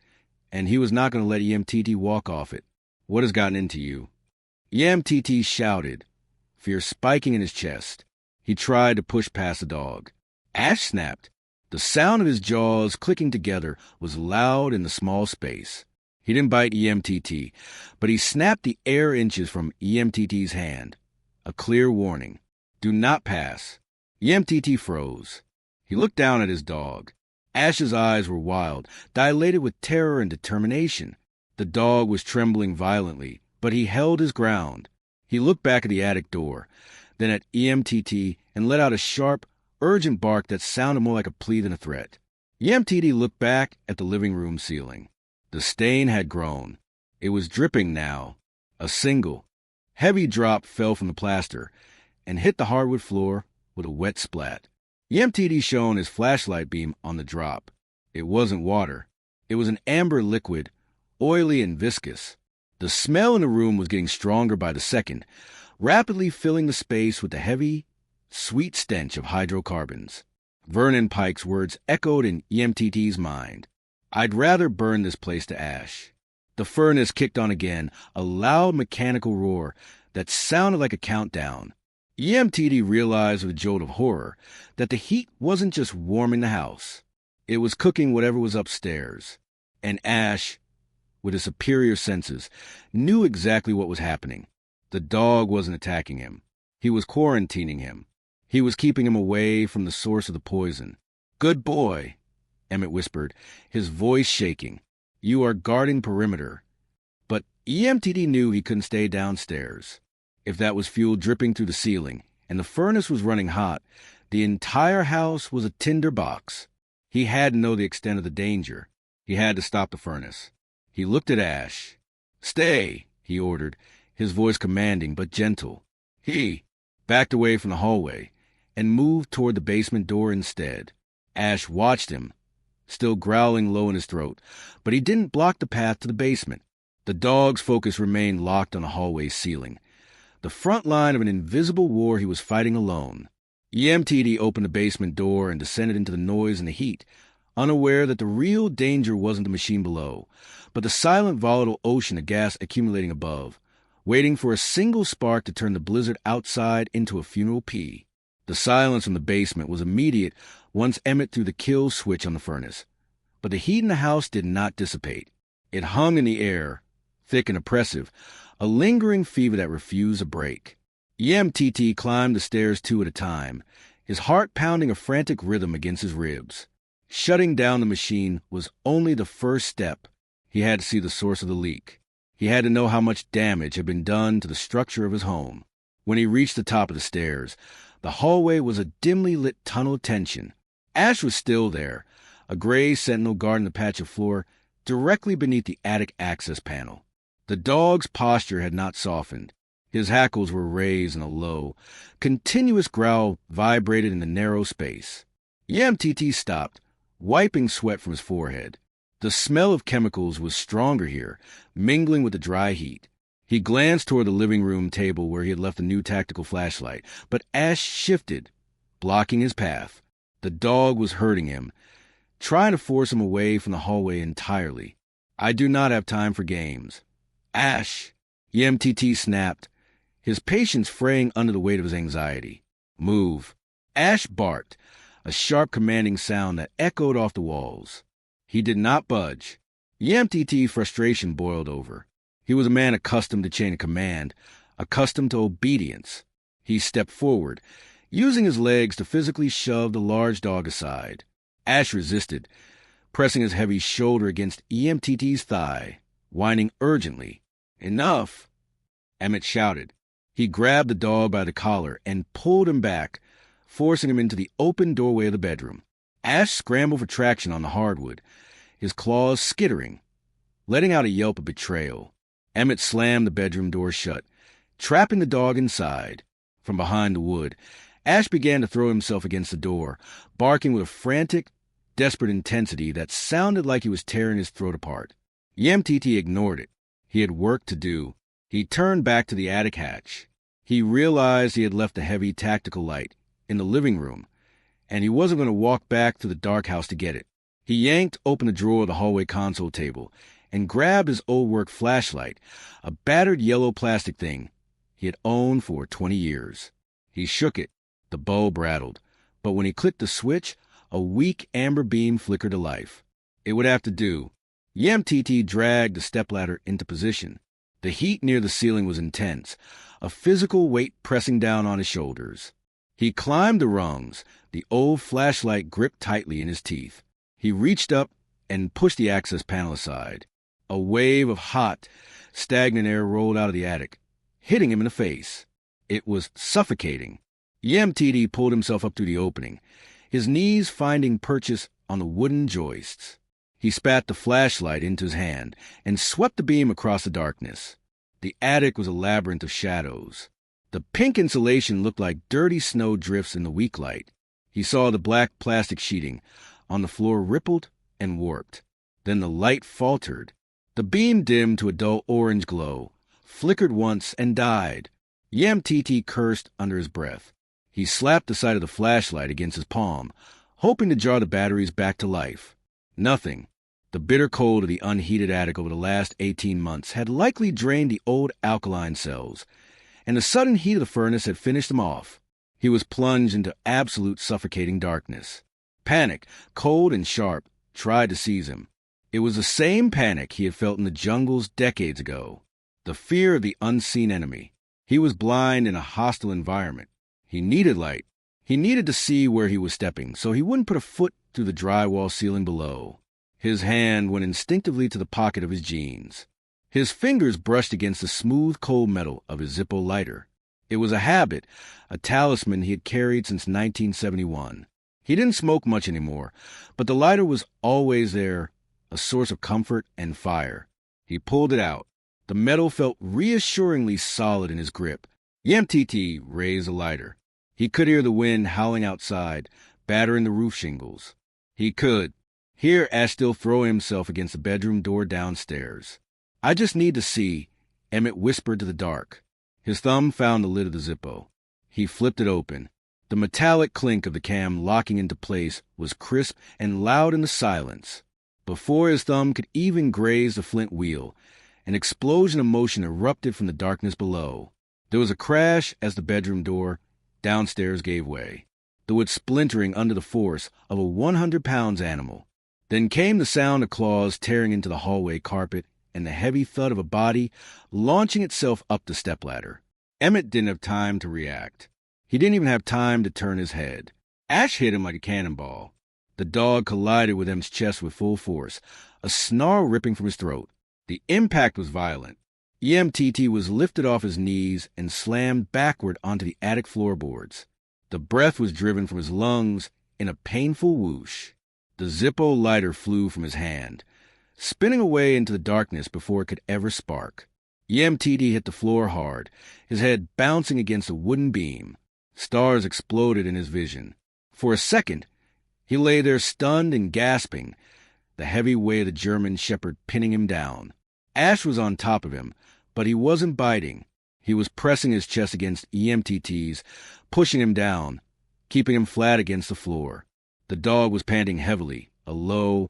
and he was not going to let EMTT walk off it. What has gotten into you? EMTT shouted, fear spiking in his chest. He tried to push past the dog. Ash snapped. The sound of his jaws clicking together was loud in the small space. He didn't bite EMTT, but he snapped the air inches from EMTT's hand. A clear warning. Do not pass. EMTT froze. He looked down at his dog. Ash's eyes were wild, dilated with terror and determination. The dog was trembling violently, but he held his ground. He looked back at the attic door, then at EMTT, and let out a sharp, urgent bark that sounded more like a plea than a threat. EMTT looked back at the living room ceiling. The stain had grown. It was dripping now. A single, heavy drop fell from the plaster and hit the hardwood floor with a wet splat. EMTT shone his flashlight beam on the drop. It wasn't water. It was an amber liquid, oily and viscous. The smell in the room was getting stronger by the second, rapidly filling the space with the heavy, sweet stench of hydrocarbons. Vernon Pike's words echoed in EMTT's mind. I'd rather burn this place to ash. The furnace kicked on again, a loud mechanical roar that sounded like a countdown. EMTT realized with a jolt of horror that the heat wasn't just warming the house. It was cooking whatever was upstairs. And Ash, with his superior senses, knew exactly what was happening. The dog wasn't attacking him. He was quarantining him. He was keeping him away from the source of the poison. Good boy, Emmett whispered, his voice shaking. You are guarding perimeter. But EMTT knew he couldn't stay downstairs. If that was fuel dripping through the ceiling, and the furnace was running hot, the entire house was a tinder box. He had to know the extent of the danger. He had to stop the furnace. He looked at Ash. Stay, he ordered, his voice commanding but gentle. He backed away from the hallway and moved toward the basement door instead. Ash watched him, still growling low in his throat, but he didn't block the path to the basement. The dog's focus remained locked on the hallway ceiling, the front line of an invisible war he was fighting alone. EMTT opened the basement door and descended into the noise and the heat, unaware that the real danger wasn't the machine below, but the silent, volatile ocean of gas accumulating above, waiting for a single spark to turn the blizzard outside into a funeral pea. The silence from the basement was immediate once Emmett threw the kill switch on the furnace. But the heat in the house did not dissipate. It hung in the air, thick and oppressive, a lingering fever that refused a break. EMTT climbed the stairs 2 at a time, his heart pounding a frantic rhythm against his ribs. Shutting down the machine was only the first step. He had to see the source of the leak. He had to know how much damage had been done to the structure of his home. When he reached the top of the stairs, the hallway was a dimly lit tunnel of tension. Ash was still there, a gray sentinel guarding the patch of floor directly beneath the attic access panel. The dog's posture had not softened. His hackles were raised in a low, continuous growl vibrated in the narrow space. EMTT stopped, wiping sweat from his forehead. The smell of chemicals was stronger here, mingling with the dry heat. He glanced toward the living room table where he had left a new tactical flashlight, but Ash shifted, blocking his path. The dog was hurting him, trying to force him away from the hallway entirely. I do not have time for games. Ash! EMTT snapped, his patience fraying under the weight of his anxiety. Move. Ash barked, a sharp commanding sound that echoed off the walls. He did not budge. EMTT frustration boiled over. He was a man accustomed to chain of command, accustomed to obedience. He stepped forward, using his legs to physically shove the large dog aside. Ash resisted, pressing his heavy shoulder against EMTT's thigh, whining urgently. Enough! Emmett shouted. He grabbed the dog by the collar and pulled him back, forcing him into the open doorway of the bedroom. Ash scrambled for traction on the hardwood, his claws skittering, letting out a yelp of betrayal. Emmett slammed the bedroom door shut, trapping the dog inside. From behind the wood, Ash began to throw himself against the door, barking with a frantic, desperate intensity that sounded like he was tearing his throat apart. Yemtiti ignored it. He had work to do. He turned back to the attic hatch. He realized he had left a heavy tactical light in the living room, and he wasn't going to walk back to the dark house to get it. He yanked open the drawer of the hallway console table and grabbed his old work flashlight, a battered yellow plastic thing he had owned for 20 years. He shook it. The bulb rattled, but when he clicked the switch, a weak amber beam flickered to life. It would have to do. Yemtiti dragged the stepladder into position. The heat near the ceiling was intense, a physical weight pressing down on his shoulders. He climbed the rungs, the old flashlight gripped tightly in his teeth. He reached up and pushed the access panel aside. A wave of hot, stagnant air rolled out of the attic, hitting him in the face. It was suffocating. Yemtiti pulled himself up through the opening, his knees finding purchase on the wooden joists. He spat the flashlight into his hand and swept the beam across the darkness. The attic was a labyrinth of shadows. The pink insulation looked like dirty snow drifts in the weak light. He saw the black plastic sheeting on the floor rippled and warped. Then the light faltered. The beam dimmed to a dull orange glow, flickered once, and died. Yemtiti cursed under his breath. He slapped the side of the flashlight against his palm, hoping to jar the batteries back to life. Nothing. The bitter cold of the unheated attic over the last 18 months had likely drained the old alkaline cells, and the sudden heat of the furnace had finished them off. He was plunged into absolute suffocating darkness. Panic, cold and sharp, tried to seize him. It was the same panic he had felt in the jungles decades ago. The fear of the unseen enemy. He was blind in a hostile environment. He needed light. He needed to see where he was stepping, so he wouldn't put a foot through the drywall ceiling below. His hand went instinctively to the pocket of his jeans. His fingers brushed against the smooth, cold metal of his Zippo lighter. It was a habit, a talisman he had carried since 1971. He didn't smoke much anymore, but the lighter was always there, a source of comfort and fire. He pulled it out. The metal felt reassuringly solid in his grip. Yemtiti raised the lighter. He could hear the wind howling outside, battering the roof shingles. He could hear Ash still throwing himself against the bedroom door downstairs. "I just need to see," Emmett whispered to the dark. His thumb found the lid of the Zippo. He flipped it open. The metallic clink of the cam locking into place was crisp and loud in the silence. Before his thumb could even graze the flint wheel, an explosion of motion erupted from the darkness below. There was a crash as the bedroom door downstairs gave way, the wood splintering under the force of a 100-pound animal. Then came the sound of claws tearing into the hallway carpet and the heavy thud of a body launching itself up the stepladder. Emmett didn't have time to react. He didn't even have time to turn his head. Ash hit him like a cannonball. The dog collided with Emmett's chest with full force, a snarl ripping from his throat. The impact was violent. Yemtiti was lifted off his knees and slammed backward onto the attic floorboards. The breath was driven from his lungs in a painful whoosh. The Zippo lighter flew from his hand, spinning away into the darkness before it could ever spark. Yemtiti hit the floor hard, his head bouncing against a wooden beam. Stars exploded in his vision. For a second, he lay there stunned and gasping, the heavy weight of the German shepherd pinning him down. Ash was on top of him, but he wasn't biting. He was pressing his chest against Yemtiti's, pushing him down, keeping him flat against the floor. The dog was panting heavily, a low,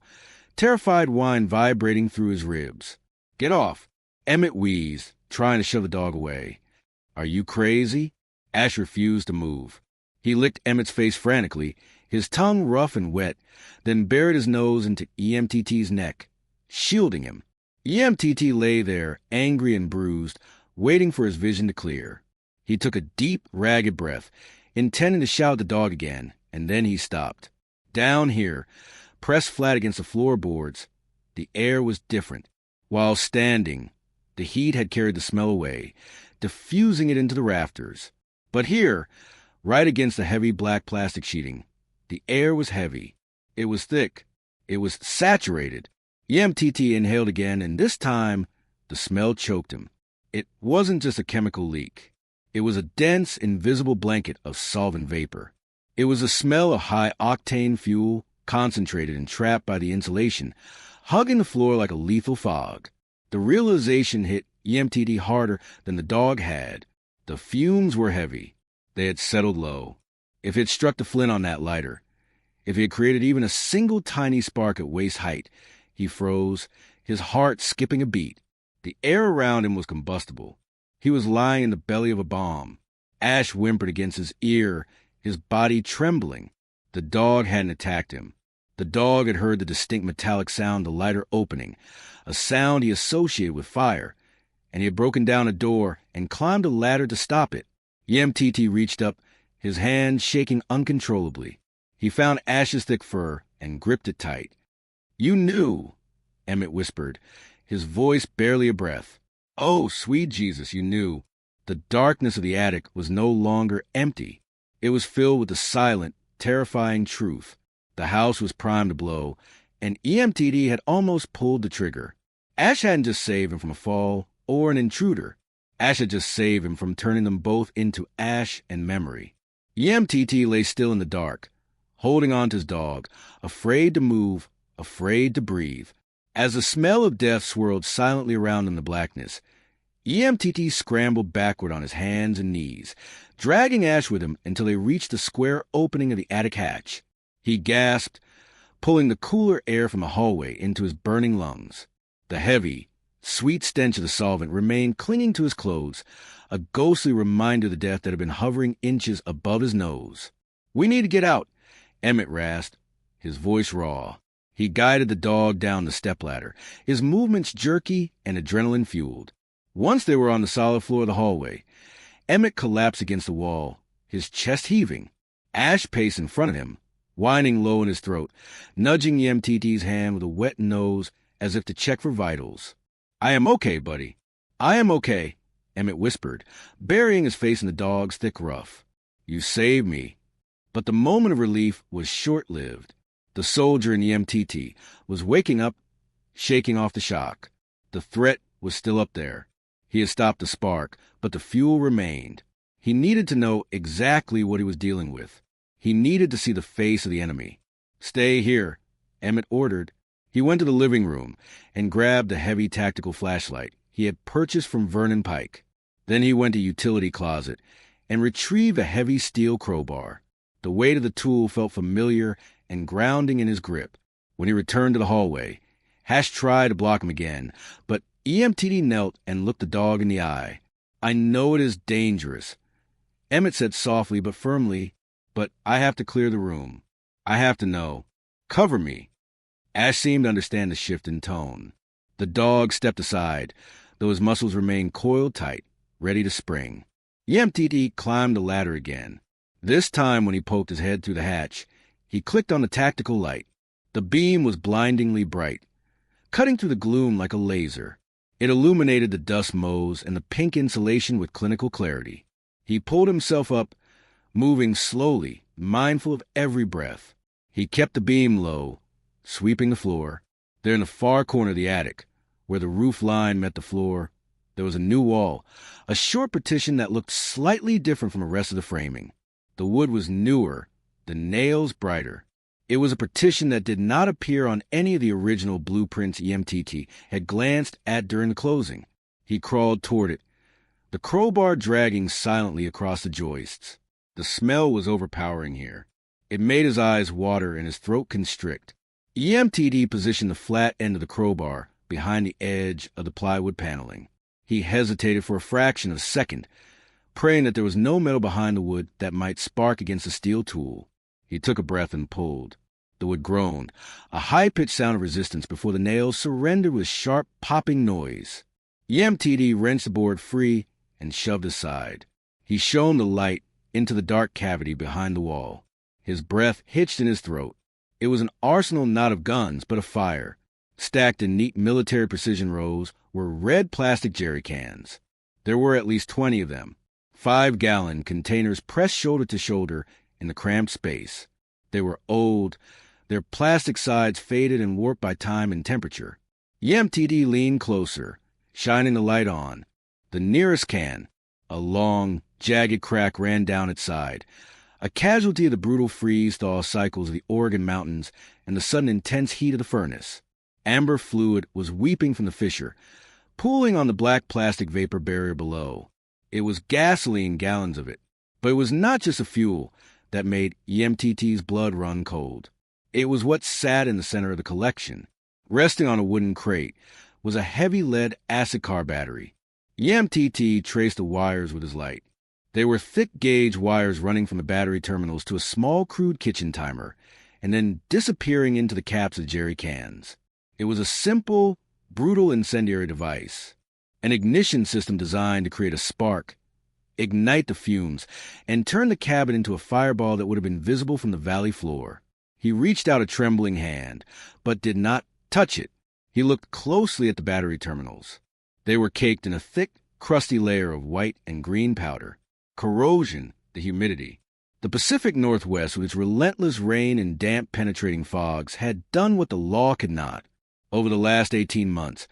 terrified whine vibrating through his ribs. "Get off!" Emmett wheezed, trying to shove the dog away. "Are you crazy?" Ash refused to move. He licked Emmett's face frantically, his tongue rough and wet, then buried his nose into Yemtiti's neck, shielding him. Yemtiti lay there, angry and bruised, waiting for his vision to clear. He took a deep, ragged breath, intending to shout at the dog again, and then he stopped. Down here, pressed flat against the floorboards, the air was different. While standing, the heat had carried the smell away, diffusing it into the rafters. But here, right against the heavy black plastic sheeting, the air was heavy. It was thick. It was saturated. EMTT inhaled again, and this time, the smell choked him. It wasn't just a chemical leak. It was a dense, invisible blanket of solvent vapor. It was a smell of high-octane fuel, concentrated and trapped by the insulation, hugging the floor like a lethal fog. The realization hit EMTT harder than the dog had. The fumes were heavy. They had settled low. If it struck the flint on that lighter, if he had created even a single tiny spark at waist height, he froze, his heart skipping a beat. The air around him was combustible. He was lying in the belly of a bomb. Ash whimpered against his ear, his body trembling. The dog hadn't attacked him. The dog had heard the distinct metallic sound of the lighter opening, a sound he associated with fire, and he had broken down a door and climbed a ladder to stop it. EMTT reached up, his hand shaking uncontrollably. He found Ash's thick fur and gripped it tight. "You knew," Emmett whispered, his voice barely a breath. "Oh, sweet Jesus, you knew." The darkness of the attic was no longer empty. It was filled with the silent, terrifying truth. The house was primed to blow, and EMTT had almost pulled the trigger. Ash hadn't just saved him from a fall or an intruder. Ash had just saved him from turning them both into ash and memory. EMTT lay still in the dark, holding on to his dog, afraid to move, afraid to breathe. As the smell of death swirled silently around in the blackness, EMTT scrambled backward on his hands and knees, dragging Ash with him until they reached the square opening of the attic hatch. He gasped, pulling the cooler air from the hallway into his burning lungs. The heavy, sweet stench of the solvent remained clinging to his clothes, a ghostly reminder of the death that had been hovering inches above his nose. "We need to get out," Emmett rasped, his voice raw. He guided the dog down the stepladder, his movements jerky and adrenaline-fueled. Once they were on the solid floor of the hallway, Emmett collapsed against the wall, his chest heaving. Ash paced in front of him, whining low in his throat, nudging EMTT's hand with a wet nose as if to check for vitals. "I am okay, buddy. I am okay," Emmett whispered, burying his face in the dog's thick ruff. "You saved me." But the moment of relief was short-lived. The soldier in EMTT was waking up, shaking off the shock. The threat was still up there. He had stopped the spark, but the fuel remained. He needed to know exactly what he was dealing with. He needed to see the face of the enemy. "Stay here," Emmett ordered. He went to the living room and grabbed the heavy tactical flashlight he had purchased from Vernon Pike. Then he went to a utility closet and retrieved a heavy steel crowbar. The weight of the tool felt familiar and grounding in his grip. When he returned to the hallway, Ash tried to block him again, but EMTT knelt and looked the dog in the eye. "I know it is dangerous," Emmett said softly but firmly, "but I have to clear the room. I have to know. Cover me." Ash seemed to understand the shift in tone. The dog stepped aside, though his muscles remained coiled tight, ready to spring. EMTT climbed the ladder again. This time, when he poked his head through the hatch, he clicked on the tactical light. The beam was blindingly bright, cutting through the gloom like a laser. It illuminated the dust mows and the pink insulation with clinical clarity. He pulled himself up, moving slowly, mindful of every breath. He kept the beam low, sweeping the floor. There in the far corner of the attic, where the roof line met the floor, there was a new wall, a short partition that looked slightly different from the rest of the framing. The wood was newer, the nails brighter. It was a partition that did not appear on any of the original blueprints EMTT had glanced at during the closing. He crawled toward it, the crowbar dragging silently across the joists. The smell was overpowering here. It made his eyes water and his throat constrict. EMTT positioned the flat end of the crowbar behind the edge of the plywood paneling. He hesitated for a fraction of a second, praying that there was no metal behind the wood that might spark against the steel tool. He took a breath and pulled. The wood groaned, a high-pitched sound of resistance before the nails surrendered with sharp, popping noise. EMTT wrenched the board free and shoved aside. He shone the light into the dark cavity behind the wall. His breath hitched in his throat. It was an arsenal not of guns, but of fire. Stacked in neat military precision rows were red plastic jerry cans. There were at least 20 of them, 5-gallon containers pressed shoulder to shoulder in the cramped space. They were old, their plastic sides faded and warped by time and temperature. EMTD leaned closer, shining the light on. The nearest can, a long, jagged crack ran down its side, a casualty of the brutal freeze-thaw cycles of the Oregon mountains and the sudden intense heat of the furnace. Amber fluid was weeping from the fissure, pooling on the black plastic vapor barrier below. It was gasoline, gallons of it. But it was not just a fuel that made EMTT's blood run cold. It was what sat in the center of the collection. Resting on a wooden crate was a heavy lead acid car battery. EMTT traced the wires with his light. They were thick-gauge wires running from the battery terminals to a small crude kitchen timer, and then disappearing into the caps of jerry cans. It was a simple, brutal incendiary device, an ignition system designed to create a spark, ignite the fumes, and turn the cabin into a fireball that would have been visible from the valley floor. He reached out a trembling hand, but did not touch it. He looked closely at the battery terminals. They were caked in a thick, crusty layer of white and green powder. Corrosion, the humidity. The Pacific Northwest, with its relentless rain and damp penetrating fogs, had done what the law could not. Over the last 18 months,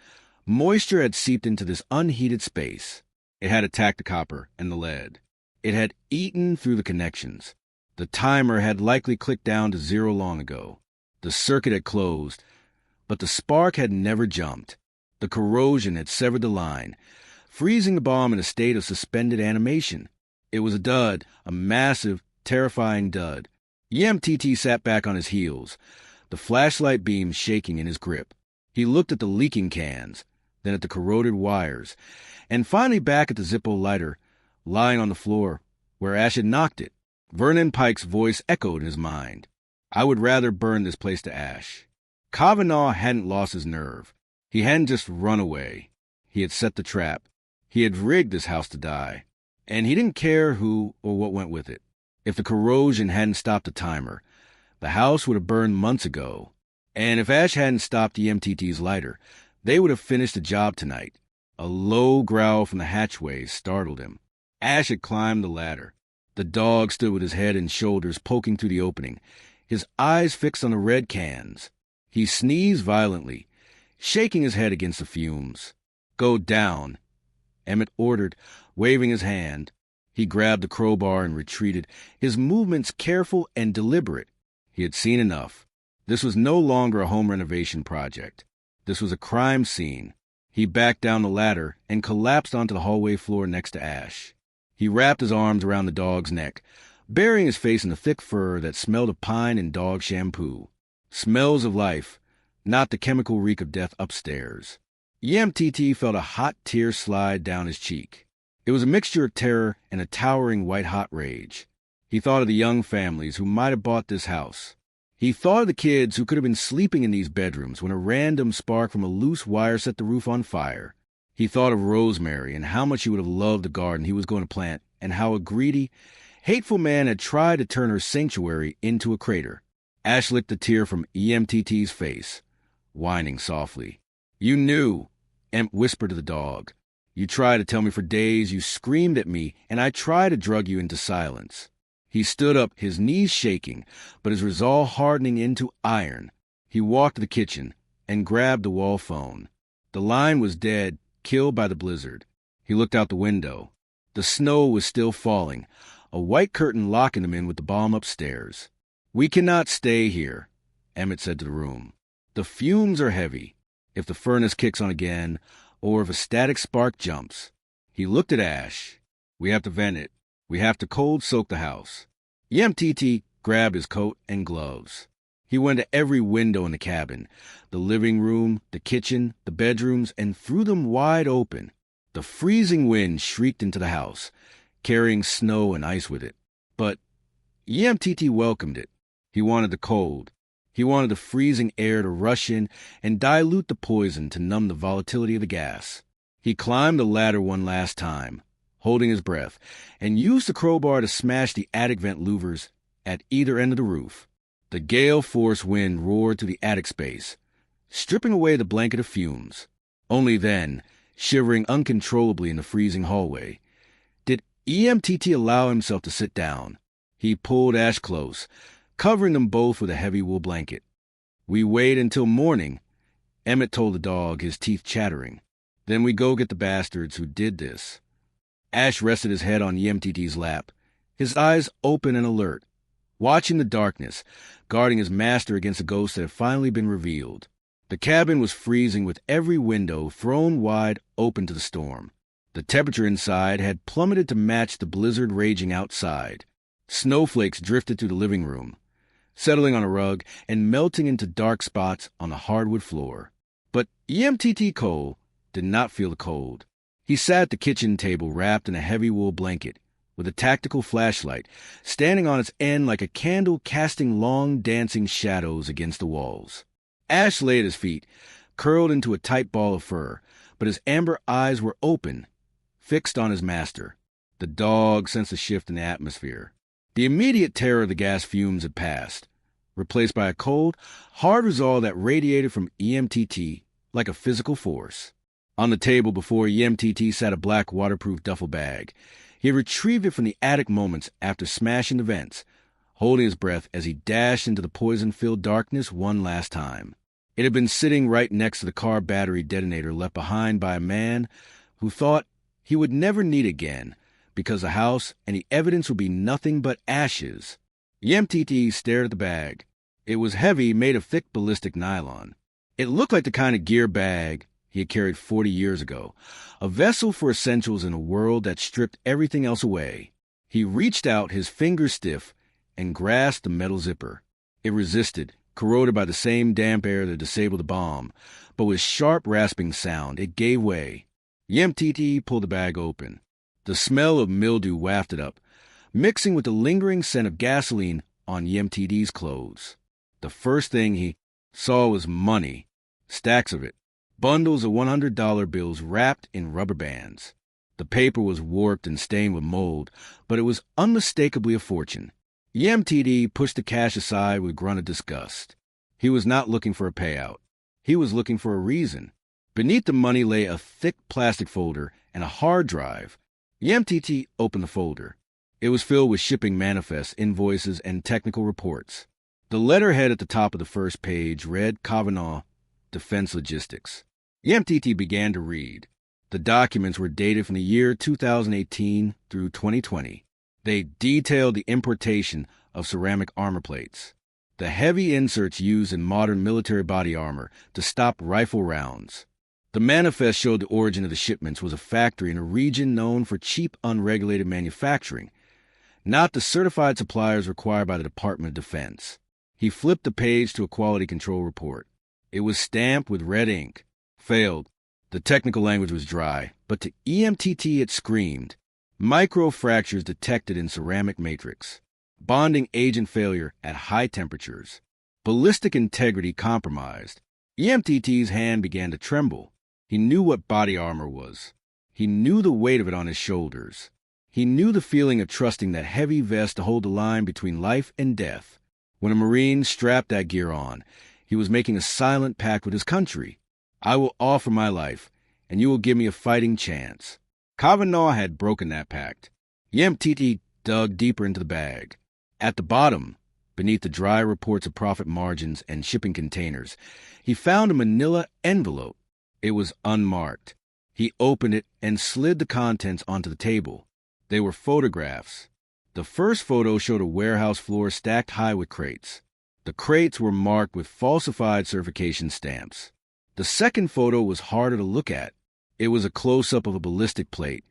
moisture had seeped into this unheated space. It had attacked the copper and the lead. It had eaten through the connections. The timer had likely clicked down to 0 long ago. The circuit had closed, but the spark had never jumped. The corrosion had severed the line, freezing the bomb in a state of suspended animation. It was a dud, a massive, terrifying dud. EMTT sat back on his heels, the flashlight beam shaking in his grip. He looked at the leaking cans, then at the corroded wires, and finally back at the Zippo lighter, lying on the floor, where Ash had knocked it. Vernon Pike's voice echoed in his mind. I would rather burn this place to ash. Kavanaugh hadn't lost his nerve. He hadn't just run away. He had set the trap. He had rigged this house to die. And he didn't care who or what went with it. If the corrosion hadn't stopped the timer, the house would have burned months ago. And if Ash hadn't stopped EMTT's lighter, they would have finished the job tonight. A low growl from the hatchway startled him. Ash had climbed the ladder. The dog stood with his head and shoulders poking through the opening, his eyes fixed on the red cans. He sneezed violently, shaking his head against the fumes. Go down, Emmett ordered, waving his hand. He grabbed the crowbar and retreated, his movements careful and deliberate. He had seen enough. This was no longer a home renovation project. This was a crime scene. He backed down the ladder and collapsed onto the hallway floor next to Ash. He wrapped his arms around the dog's neck, burying his face in the thick fur that smelled of pine and dog shampoo. Smells of life, not the chemical reek of death upstairs. EMTT felt a hot tear slide down his cheek. It was a mixture of terror and a towering white-hot rage. He thought of the young families who might have bought this house. He thought of the kids who could have been sleeping in these bedrooms when a random spark from a loose wire set the roof on fire. He thought of Rosemary and how much he would have loved the garden he was going to plant, and how a greedy, hateful man had tried to turn her sanctuary into a crater. Ash licked a tear from EMTT's face, whining softly. You knew, Emp whispered to the dog. You tried to tell me for days, you screamed at me, and I tried to drug you into silence. He stood up, his knees shaking, but his resolve hardening into iron. He walked to the kitchen and grabbed the wall phone. The line was dead, killed by the blizzard. He looked out the window. The snow was still falling, a white curtain locking them in with the bomb upstairs. We cannot stay here, Emmett said to the room. The fumes are heavy. If the furnace kicks on again, or if a static spark jumps. He looked at Ash. We have to vent it. We have to cold soak the house. EMTT grabbed his coat and gloves. He went to every window in the cabin, the living room, the kitchen, the bedrooms, and threw them wide open. The freezing wind shrieked into the house, carrying snow and ice with it. But EMTT welcomed it. He wanted the cold. He wanted the freezing air to rush in and dilute the poison to numb the volatility of the gas. He climbed the ladder one last time, holding his breath, and used the crowbar to smash the attic vent louvers at either end of the roof. The gale-force wind roared to the attic space, stripping away the blanket of fumes. Only then, shivering uncontrollably in the freezing hallway. Did EMTT allow himself to sit down? He pulled Ash close, covering them both with a heavy wool blanket. We wait until morning, Emmett told the dog, his teeth chattering. Then we go get the bastards who did this. Ash rested his head on EMTT's lap, his eyes open and alert, watching the darkness, guarding his master against the ghost that had finally been revealed. The cabin was freezing with every window thrown wide open to the storm. The temperature inside had plummeted to match the blizzard raging outside. Snowflakes drifted through the living room, settling on a rug and melting into dark spots on the hardwood floor. But EMTT Cole did not feel the cold. He sat at the kitchen table wrapped in a heavy wool blanket, with a tactical flashlight standing on its end like a candle casting long dancing shadows against the walls. Ash lay at his feet, curled into a tight ball of fur, but his amber eyes were open, fixed on his master. The dog sensed a shift in the atmosphere. The immediate terror of the gas fumes had passed, replaced by a cold, hard resolve that radiated from EMTT like a physical force. On the table before EMTT sat a black waterproof duffel bag. He had retrieved it from the attic moments after smashing the vents, holding his breath as he dashed into the poison-filled darkness one last time. It had been sitting right next to the car battery detonator left behind by a man who thought he would never need it again because the house and the evidence would be nothing but ashes. EMTT stared at the bag. It was heavy, made of thick ballistic nylon. It looked like the kind of gear bag he had carried 40 years ago, a vessel for essentials in a world that stripped everything else away. He reached out, his fingers stiff, and grasped the metal zipper. It resisted, corroded by the same damp air that disabled the bomb, but with sharp rasping sound, it gave way. EMTT pulled the bag open. The smell of mildew wafted up, mixing with the lingering scent of gasoline on EMTT's clothes. The first thing he saw was money, stacks of it, bundles of $100 bills wrapped in rubber bands. The paper was warped and stained with mold, but it was unmistakably a fortune. EMTT pushed the cash aside with a grunt of disgust. He was not looking for a payout. He was looking for a reason. Beneath the money lay a thick plastic folder and a hard drive. EMTT opened the folder. It was filled with shipping manifests, invoices, and technical reports. The letterhead at the top of the first page read Kavanaugh, Defense Logistics. EMTT began to read. The documents were dated from the year 2018 through 2020. They detailed the importation of ceramic armor plates, the heavy inserts used in modern military body armor to stop rifle rounds. The manifest showed the origin of the shipments was a factory in a region known for cheap, unregulated manufacturing, not the certified suppliers required by the Department of Defense. He flipped the page to a quality control report. It was stamped with red ink. Failed. The technical language was dry, but to EMTT it screamed. Microfractures detected in ceramic matrix. Bonding agent failure at high temperatures. Ballistic integrity compromised. EMTT's hand began to tremble. He knew what body armor was. He knew the weight of it on his shoulders. He knew the feeling of trusting that heavy vest to hold the line between life and death. When a Marine strapped that gear on, he was making a silent pact with his country. I will offer my life, and you will give me a fighting chance. Kavanaugh had broken that pact. EMTT dug deeper into the bag. At the bottom, beneath the dry reports of profit margins and shipping containers, he found a manila envelope. It was unmarked. He opened it and slid the contents onto the table. They were photographs. The first photo showed a warehouse floor stacked high with crates. The crates were marked with falsified certification stamps. The second photo was harder to look at. It was a close-up of a ballistic plate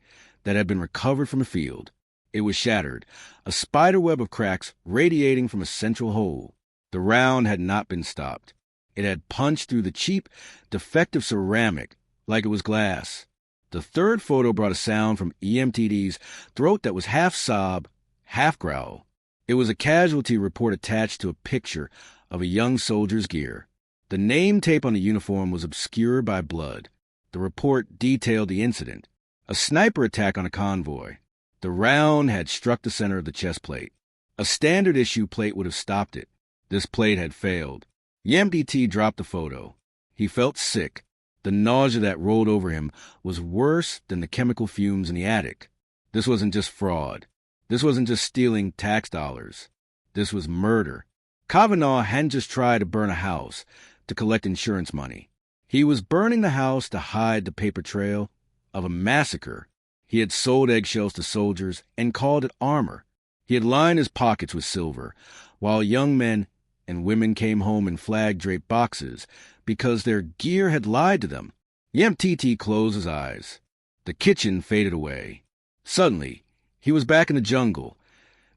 that had been recovered from a field. It was shattered, a spiderweb of cracks radiating from a central hole. The round had not been stopped. It had punched through the cheap, defective ceramic like it was glass. The third photo brought a sound from EMTT's throat that was half sob, half growl. It was a casualty report attached to a picture of a young soldier's gear. The name tape on the uniform was obscured by blood. The report detailed the incident. A sniper attack on a convoy. The round had struck the center of the chest plate. A standard issue plate would have stopped it. This plate had failed. EMTT dropped the photo. He felt sick. The nausea that rolled over him was worse than the chemical fumes in the attic. This wasn't just fraud. This wasn't just stealing tax dollars. This was murder. Kavanaugh hadn't just tried to burn a house to collect insurance money. He was burning the house to hide the paper trail of a massacre. He had sold eggshells to soldiers and called it armor. He had lined his pockets with silver, while young men and women came home in flag-draped boxes because their gear had lied to them. Yemtiti closed his eyes. The kitchen faded away. Suddenly, he was back in the jungle,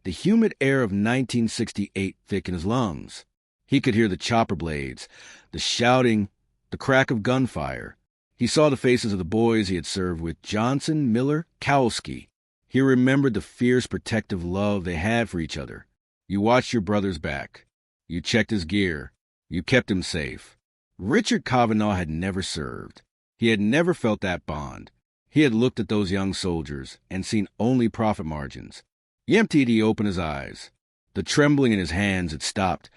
the humid air of 1968 thick in his lungs. He could hear the chopper blades, the shouting, the crack of gunfire. He saw the faces of the boys he had served with, Johnson, Miller, Kowalski. He remembered the fierce protective love they had for each other. You watched your brother's back. You checked his gear. You kept him safe. Richard Kavanaugh had never served. He had never felt that bond. He had looked at those young soldiers and seen only profit margins. Yemtiti opened his eyes. The trembling in his hands had stopped,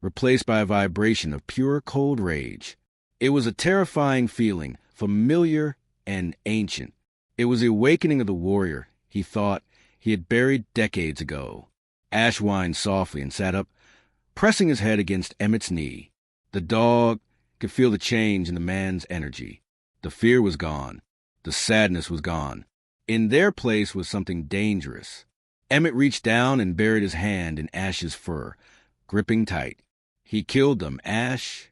replaced by a vibration of pure cold rage. It was a terrifying feeling, familiar and ancient. It was the awakening of the warrior he thought he had buried decades ago. Ash whined softly and sat up, pressing his head against Emmett's knee. The dog could feel the change in the man's energy. The fear was gone. The sadness was gone. In their place was something dangerous. Emmett reached down and buried his hand in Ash's fur, gripping tight. He killed them, Ash.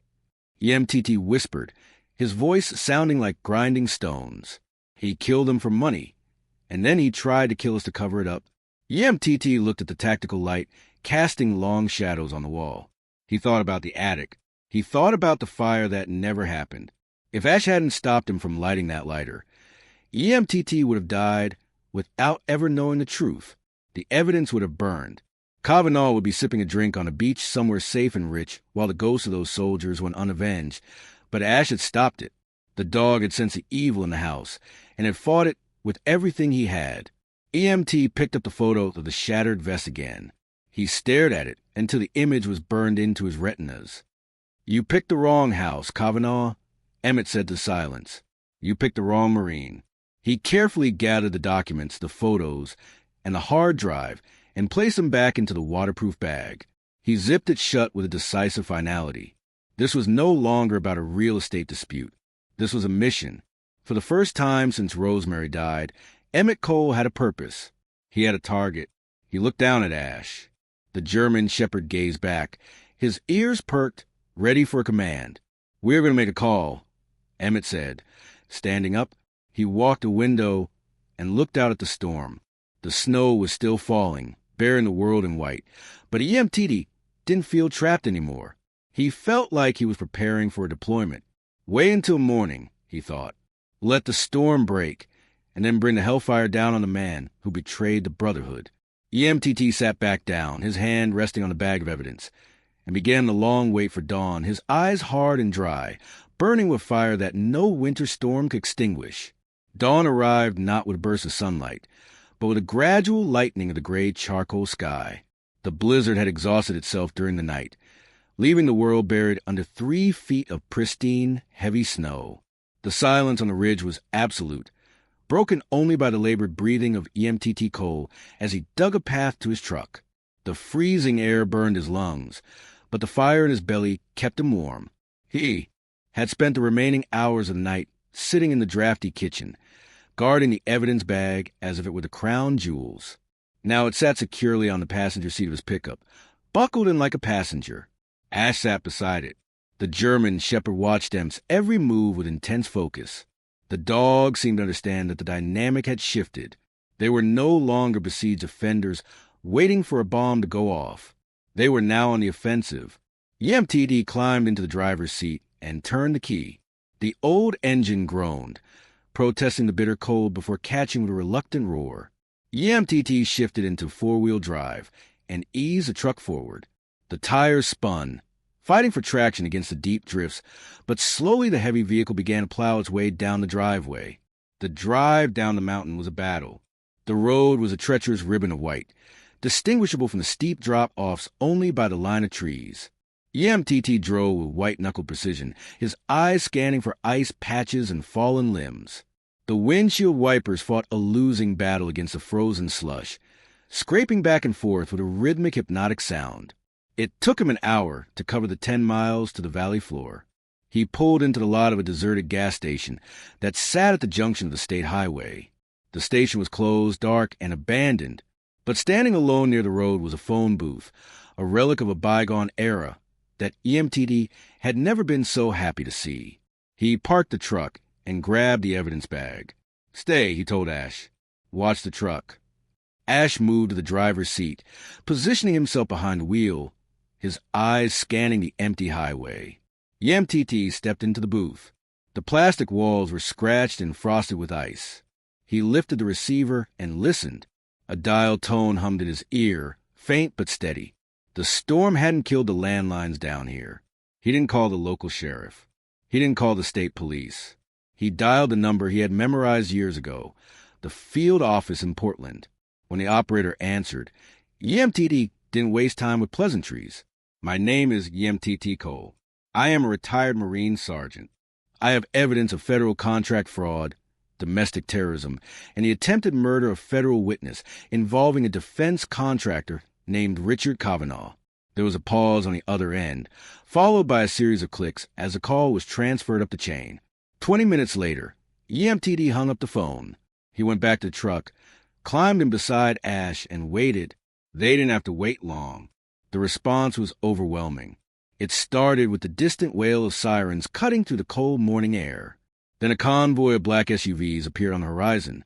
Yemtiti whispered, his voice sounding like grinding stones. He killed them for money, and then he tried to kill us to cover it up. Yemtiti looked at the tactical light, casting long shadows on the wall. He thought about the attic. He thought about the fire that never happened. If Ash hadn't stopped him from lighting that lighter, Yemtiti would have died without ever knowing the truth. The evidence would have burned. Kavanaugh would be sipping a drink on a beach somewhere safe and rich while the ghosts of those soldiers went unavenged. But Ash had stopped it. The dog had sensed the evil in the house and had fought it with everything he had. EMT picked up the photo of the shattered vest again. He stared at it until the image was burned into his retinas. You picked the wrong house, Kavanaugh, Emmett said to silence. You picked the wrong Marine. He carefully gathered the documents, the photos, and the hard drive and placed them back into the waterproof bag. He zipped it shut with a decisive finality. This was no longer about a real estate dispute. This was a mission. For the first time since Rosemary died, Emmett Cole had a purpose. He had a target. He looked down at Ash. The German shepherd gazed back, his ears perked, ready for a command. We're going to make a call, Emmett said. Standing up, he walked a window and looked out at the storm. The snow was still falling, burying the world in white, but EMTD didn't feel trapped anymore. He felt like he was preparing for a deployment. Wait until morning, he thought. Let the storm break, and then bring the hellfire down on the man who betrayed the Brotherhood. EMTT sat back down, his hand resting on the bag of evidence, and began the long wait for dawn, his eyes hard and dry, burning with fire that no winter storm could extinguish. Dawn arrived not with a burst of sunlight, but with a gradual lightening of the gray charcoal sky. The blizzard had exhausted itself during the night, leaving the world buried under 3 feet of pristine, heavy snow. The silence on the ridge was absolute, broken only by the labored breathing of EMTT Cole as he dug a path to his truck. The freezing air burned his lungs, but the fire in his belly kept him warm. He had spent the remaining hours of the night sitting in the drafty kitchen, guarding the evidence bag as if it were the crown jewels. Now it sat securely on the passenger seat of his pickup, buckled in like a passenger. Ash sat beside it. The German shepherd watched Demp's every move with intense focus. The dog seemed to understand that the dynamic had shifted. They were no longer besieged offenders waiting for a bomb to go off. They were now on the offensive. EMTD climbed into the driver's seat and turned the key. The old engine groaned, protesting the bitter cold before catching with a reluctant roar. EMTT shifted into four-wheel drive and eased the truck forward. The tires spun, fighting for traction against the deep drifts, but slowly the heavy vehicle began to plow its way down the driveway. The drive down the mountain was a battle. The road was a treacherous ribbon of white, distinguishable from the steep drop-offs only by the line of trees. EMTT drove with white-knuckle precision, his eyes scanning for ice patches and fallen limbs. The windshield wipers fought a losing battle against the frozen slush, scraping back and forth with a rhythmic, hypnotic sound. It took him an hour to cover the 10 miles to the valley floor. He pulled into the lot of a deserted gas station that sat at the junction of the state highway. The station was closed, dark, and abandoned, but standing alone near the road was a phone booth, a relic of a bygone era that EMTD had never been so happy to see. He parked the truck and grabbed the evidence bag. "Stay," he told Ash. "Watch the truck." Ash moved to the driver's seat, positioning himself behind the wheel, his eyes scanning the empty highway. EMTT stepped into the booth. The plastic walls were scratched and frosted with ice. He lifted the receiver and listened. A dial tone hummed in his ear, faint but steady. The storm hadn't killed the landlines down here. He didn't call the local sheriff. He didn't call the state police. He dialed the number he had memorized years ago, the field office in Portland. When the operator answered, EMTT didn't waste time with pleasantries. "My name is EMTT Cole. I am a retired Marine sergeant. I have evidence of federal contract fraud, domestic terrorism, and the attempted murder of federal witness involving a defense contractor named Richard Kavanaugh." There was a pause on the other end, followed by a series of clicks as the call was transferred up the chain. 20 minutes later, EMTD hung up the phone. He went back to the truck, climbed in beside Ash, and waited. They didn't have to wait long. The response was overwhelming. It started with the distant wail of sirens cutting through the cold morning air. Then a convoy of black SUVs appeared on the horizon,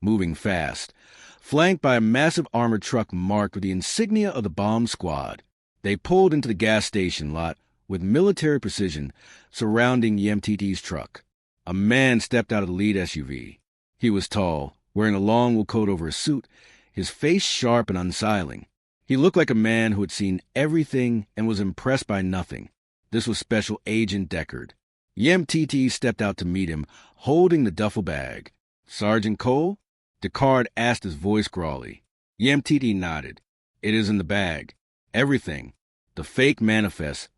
moving fast, flanked by a massive armored truck marked with the insignia of the bomb squad. They pulled into the gas station lot with military precision surrounding EMTT's truck. A man stepped out of the lead SUV. He was tall, wearing a long wool coat over his suit, his face sharp and unsettling. He looked like a man who had seen everything and was impressed by nothing. This was Special Agent Deckard. EMTT stepped out to meet him, holding the duffel bag. "Sergeant Cole?" Deckard asked, his voice growly. EMTT nodded. "It is in the bag. Everything. The fake manifests,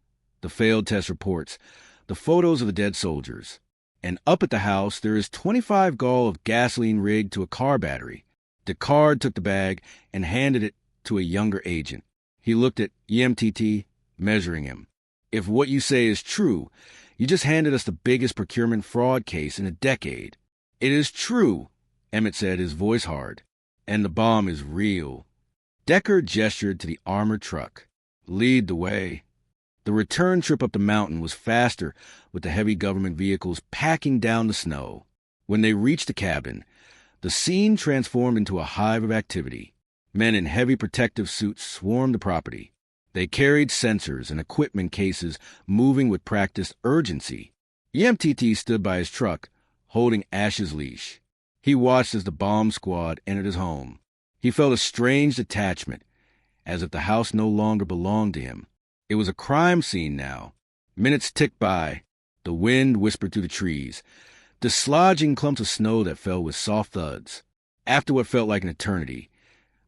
the failed test reports, the photos of the dead soldiers. And up at the house, there is 25 gall of gasoline rigged to a car battery." Deckard took the bag and handed it to a younger agent. He looked at EMTT, measuring him. "If what you say is true, you just handed us the biggest procurement fraud case in a decade." "It is true," Emmett said, his voice hard. "And the bomb is real." Deckard gestured to the armored truck. "Lead the way." The return trip up the mountain was faster with the heavy government vehicles packing down the snow. When they reached the cabin, the scene transformed into a hive of activity. Men in heavy protective suits swarmed the property. They carried sensors and equipment cases moving with practiced urgency. EMTT stood by his truck, holding Ash's leash. He watched as the bomb squad entered his home. He felt a strange detachment, as if the house no longer belonged to him. It was a crime scene now. Minutes ticked by. The wind whispered through the trees, dislodging clumps of snow that fell with soft thuds. After what felt like an eternity,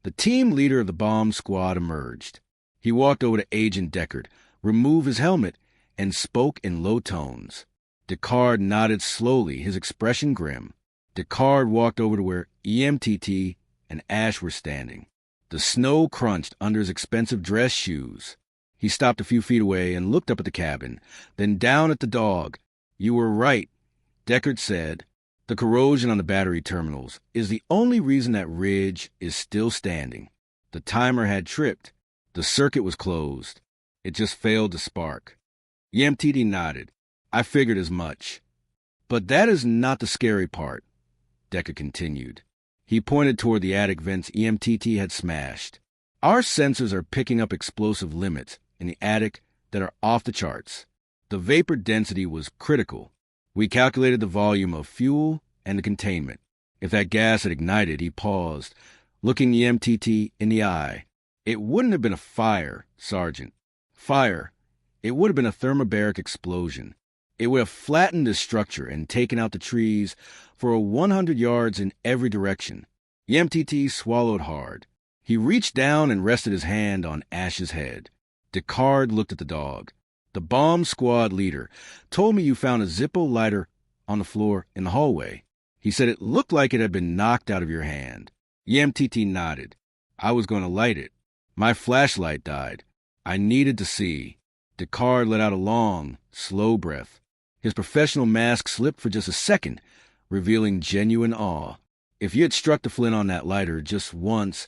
the team leader of the bomb squad emerged. He walked over to Agent Deckard, removed his helmet, and spoke in low tones. Deckard nodded slowly, his expression grim. Deckard walked over to where EMTT and Ash were standing. The snow crunched under his expensive dress shoes. He stopped a few feet away and looked up at the cabin, then down at the dog. "You were right," Deckard said. "The corrosion on the battery terminals is the only reason that ridge is still standing. The timer had tripped. The circuit was closed. It just failed to spark." EMTT nodded. "I figured as much. But that is not the scary part," Deckard continued. He pointed toward the attic vents EMTT had smashed. "Our sensors are picking up explosive limits in the attic that are off the charts. The vapor density was critical. We calculated the volume of fuel and the containment. If that gas had ignited," he paused, looking EMTT in the eye. "It wouldn't have been a fire, Sergeant. Fire. It would have been a thermobaric explosion. It would have flattened the structure and taken out the trees for 100 yards in every direction." EMTT swallowed hard. He reached down and rested his hand on Ash's head. Deckard looked at the dog. The bomb squad leader told me you found a Zippo lighter on the floor in the hallway. He said it looked like it had been knocked out of your hand. YMTT nodded. I was going to light it. My flashlight died. I needed to see. Descartes let out a long, slow breath. His professional mask slipped for just a second, revealing genuine awe. If you had struck the flint on that lighter just once,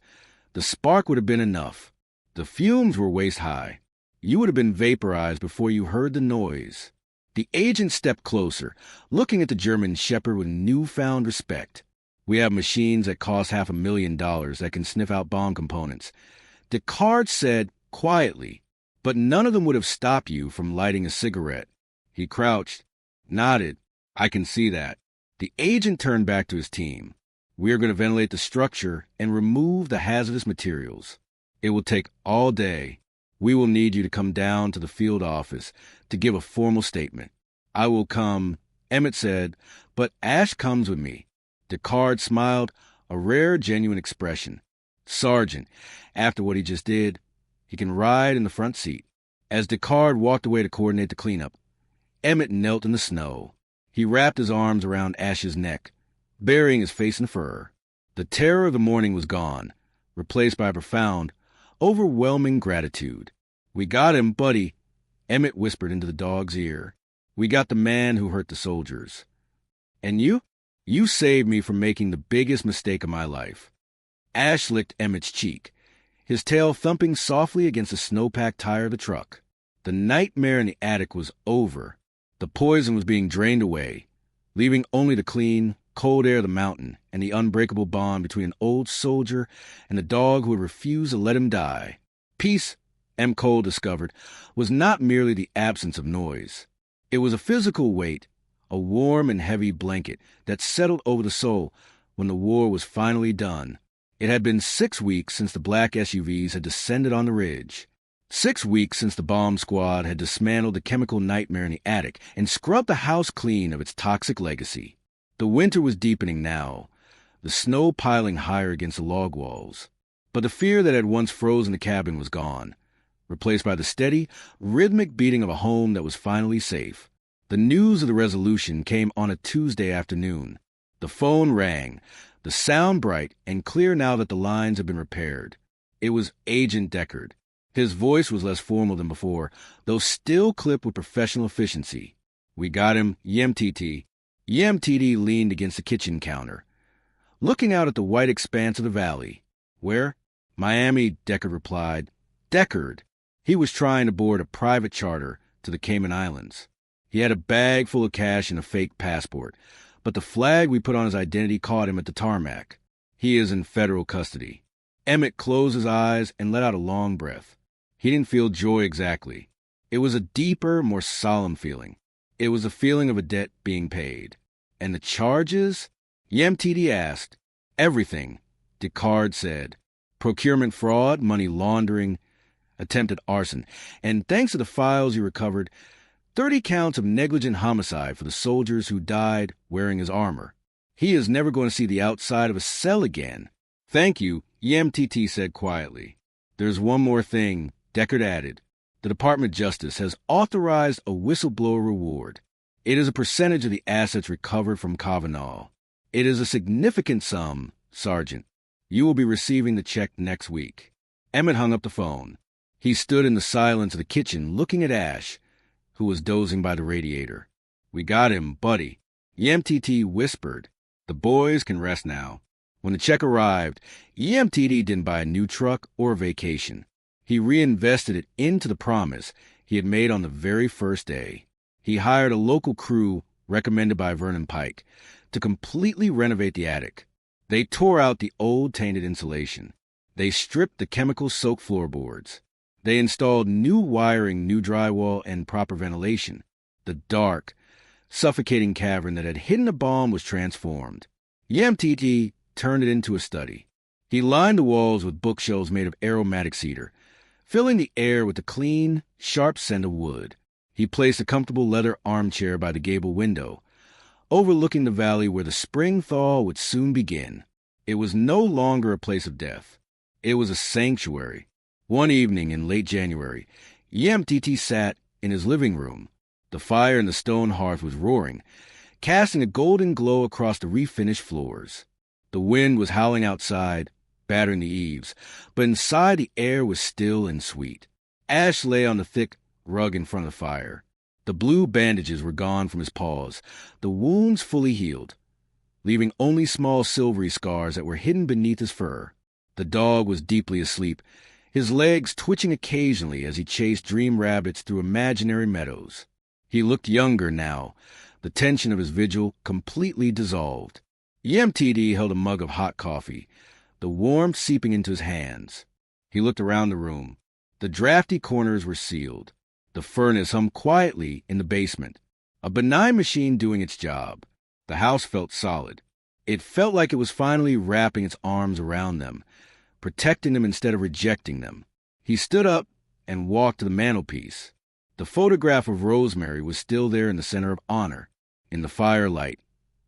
the spark would have been enough. The fumes were waist-high. You would have been vaporized before you heard the noise. The agent stepped closer, looking at the German shepherd with newfound respect. We have machines that cost $500,000 that can sniff out bomb components. Descartes said quietly, but none of them would have stopped you from lighting a cigarette. He crouched, nodded. I can see that. The agent turned back to his team. We are going to ventilate the structure and remove the hazardous materials. It will take all day. We will need you to come down to the field office to give a formal statement. I will come, Emmett said, but Ash comes with me. Descartes smiled, a rare, genuine expression. Sergeant, after what he just did, he can ride in the front seat. As Descartes walked away to coordinate the cleanup, Emmett knelt in the snow. He wrapped his arms around Ash's neck, burying his face in fur. The terror of the morning was gone, replaced by a profound, overwhelming gratitude. We got him, buddy, Emmett whispered into the dog's ear. We got the man who hurt the soldiers. And you? You saved me from making the biggest mistake of my life. Ash licked Emmett's cheek, his tail thumping softly against the snow-packed tire of the truck. The nightmare in the attic was over. The poison was being drained away, leaving only the clean, cold air of the mountain and the unbreakable bond between an old soldier and the dog who had refused to let him die. Peace, M. Cole discovered, was not merely the absence of noise. It was a physical weight, a warm and heavy blanket that settled over the soul when the war was finally done. It had been 6 weeks since the black SUVs had descended on the ridge. 6 weeks since the bomb squad had dismantled the chemical nightmare in the attic and scrubbed the house clean of its toxic legacy. The winter was deepening now, the snow piling higher against the log walls. But the fear that had once frozen the cabin was gone, replaced by the steady, rhythmic beating of a home that was finally safe. The news of the resolution came on a Tuesday afternoon. The phone rang, the sound bright and clear now that the lines had been repaired. It was Agent Deckard. His voice was less formal than before, though still clipped with professional efficiency. We got him, YMTT. YMTT leaned against the kitchen counter, looking out at the white expanse of the valley. Where? Miami, Deckard replied. Deckard. He was trying to board a private charter to the Cayman Islands. He had a bag full of cash and a fake passport, but the flag we put on his identity caught him at the tarmac. He is in federal custody. Emmett closed his eyes and let out a long breath. He didn't feel joy exactly. It was a deeper, more solemn feeling. It was a feeling of a debt being paid. And the charges? YMTT asked. Everything, Descartes said. Procurement fraud, money laundering, attempted arson, and thanks to the files you recovered, 30 counts of negligent homicide for the soldiers who died wearing his armor. He is never going to see the outside of a cell again. Thank you, YMTT said quietly. There's one more thing, Deckard added. The Department of Justice has authorized a whistleblower reward. It is a percentage of the assets recovered from Kavanaugh. It is a significant sum, Sergeant. You will be receiving the check next week. Emmett hung up the phone. He stood in the silence of the kitchen looking at Ash, who was dozing by the radiator. We got him, buddy. YMTT whispered. The boys can rest now. When the check arrived, YMTT didn't buy a new truck or a vacation. He reinvested it into the promise he had made on the very first day. He hired a local crew recommended by Vernon Pike to completely renovate the attic. They tore out the old tainted insulation. They stripped the chemical-soaked floorboards. They installed new wiring, new drywall, and proper ventilation. The dark, suffocating cavern that had hidden a bomb was transformed. YMTT turned it into a study. He lined the walls with bookshelves made of aromatic cedar, filling the air with the clean, sharp scent of wood. He placed a comfortable leather armchair by the gable window, overlooking the valley where the spring thaw would soon begin. It was no longer a place of death. It was a sanctuary. One evening in late January, YMTT sat in his living room. The fire in the stone hearth was roaring, casting a golden glow across the refinished floors. The wind was howling outside, battering the eaves, but inside the air was still and sweet. Ash lay on the thick rug in front of the fire. The blue bandages were gone from his paws, the wounds fully healed, leaving only small silvery scars that were hidden beneath his fur. The dog was deeply asleep, his legs twitching occasionally as he chased dream rabbits through imaginary meadows. He looked younger now, the tension of his vigil completely dissolved. EMTD held a mug of hot coffee, the warmth seeping into his hands. He looked around the room. The drafty corners were sealed. The furnace hummed quietly in the basement, a benign machine doing its job. The house felt solid. It felt like it was finally wrapping its arms around them, protecting them instead of rejecting them. He stood up and walked to the mantelpiece. The photograph of Rosemary was still there in the center of honor, in the firelight.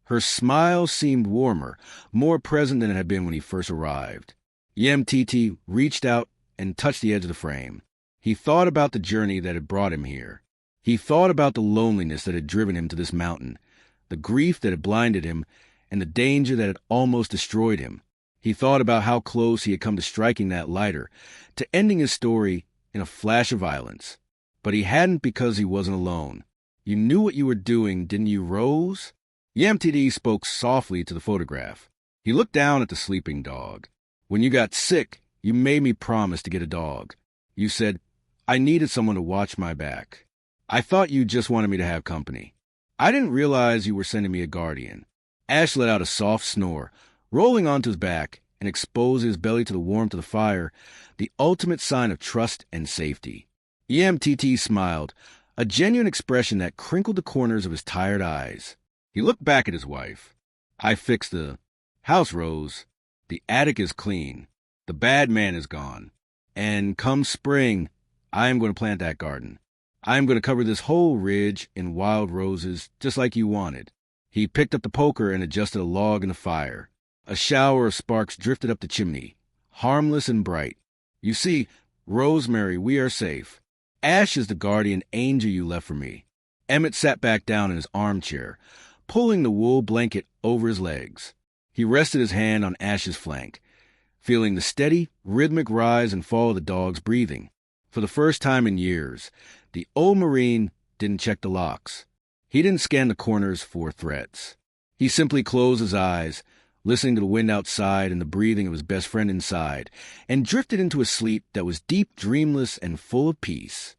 Her smile seemed warmer, more present than it had been when he first arrived. EMTT reached out and touched the edge of the frame. He thought about the journey that had brought him here. He thought about the loneliness that had driven him to this mountain, the grief that had blinded him, and the danger that had almost destroyed him. He thought about how close he had come to striking that lighter, to ending his story in a flash of violence. But he hadn't because he wasn't alone. You knew what you were doing, didn't you, Rose? EMTD spoke softly to the photograph. He looked down at the sleeping dog. When you got sick, you made me promise to get a dog. You said, I needed someone to watch my back. I thought you just wanted me to have company. I didn't realize you were sending me a guardian. Ash let out a soft snore, rolling onto his back and exposed his belly to the warmth of the fire, the ultimate sign of trust and safety. EMTT smiled, a genuine expression that crinkled the corners of his tired eyes. He looked back at his wife. I fixed the house, Rose. The attic is clean. The bad man is gone. And come spring, I am going to plant that garden. I am going to cover this whole ridge in wild roses, just like you wanted. He picked up the poker and adjusted a log in the fire. A shower of sparks drifted up the chimney, harmless and bright. You see, Rosemary, we are safe. Ash is the guardian angel you left for me. Emmett sat back down in his armchair, pulling the wool blanket over his legs. He rested his hand on Ash's flank, feeling the steady, rhythmic rise and fall of the dog's breathing. For the first time in years, the old Marine didn't check the locks. He didn't scan the corners for threats. He simply closed his eyes, listening to the wind outside and the breathing of his best friend inside, and drifted into a sleep that was deep, dreamless, and full of peace.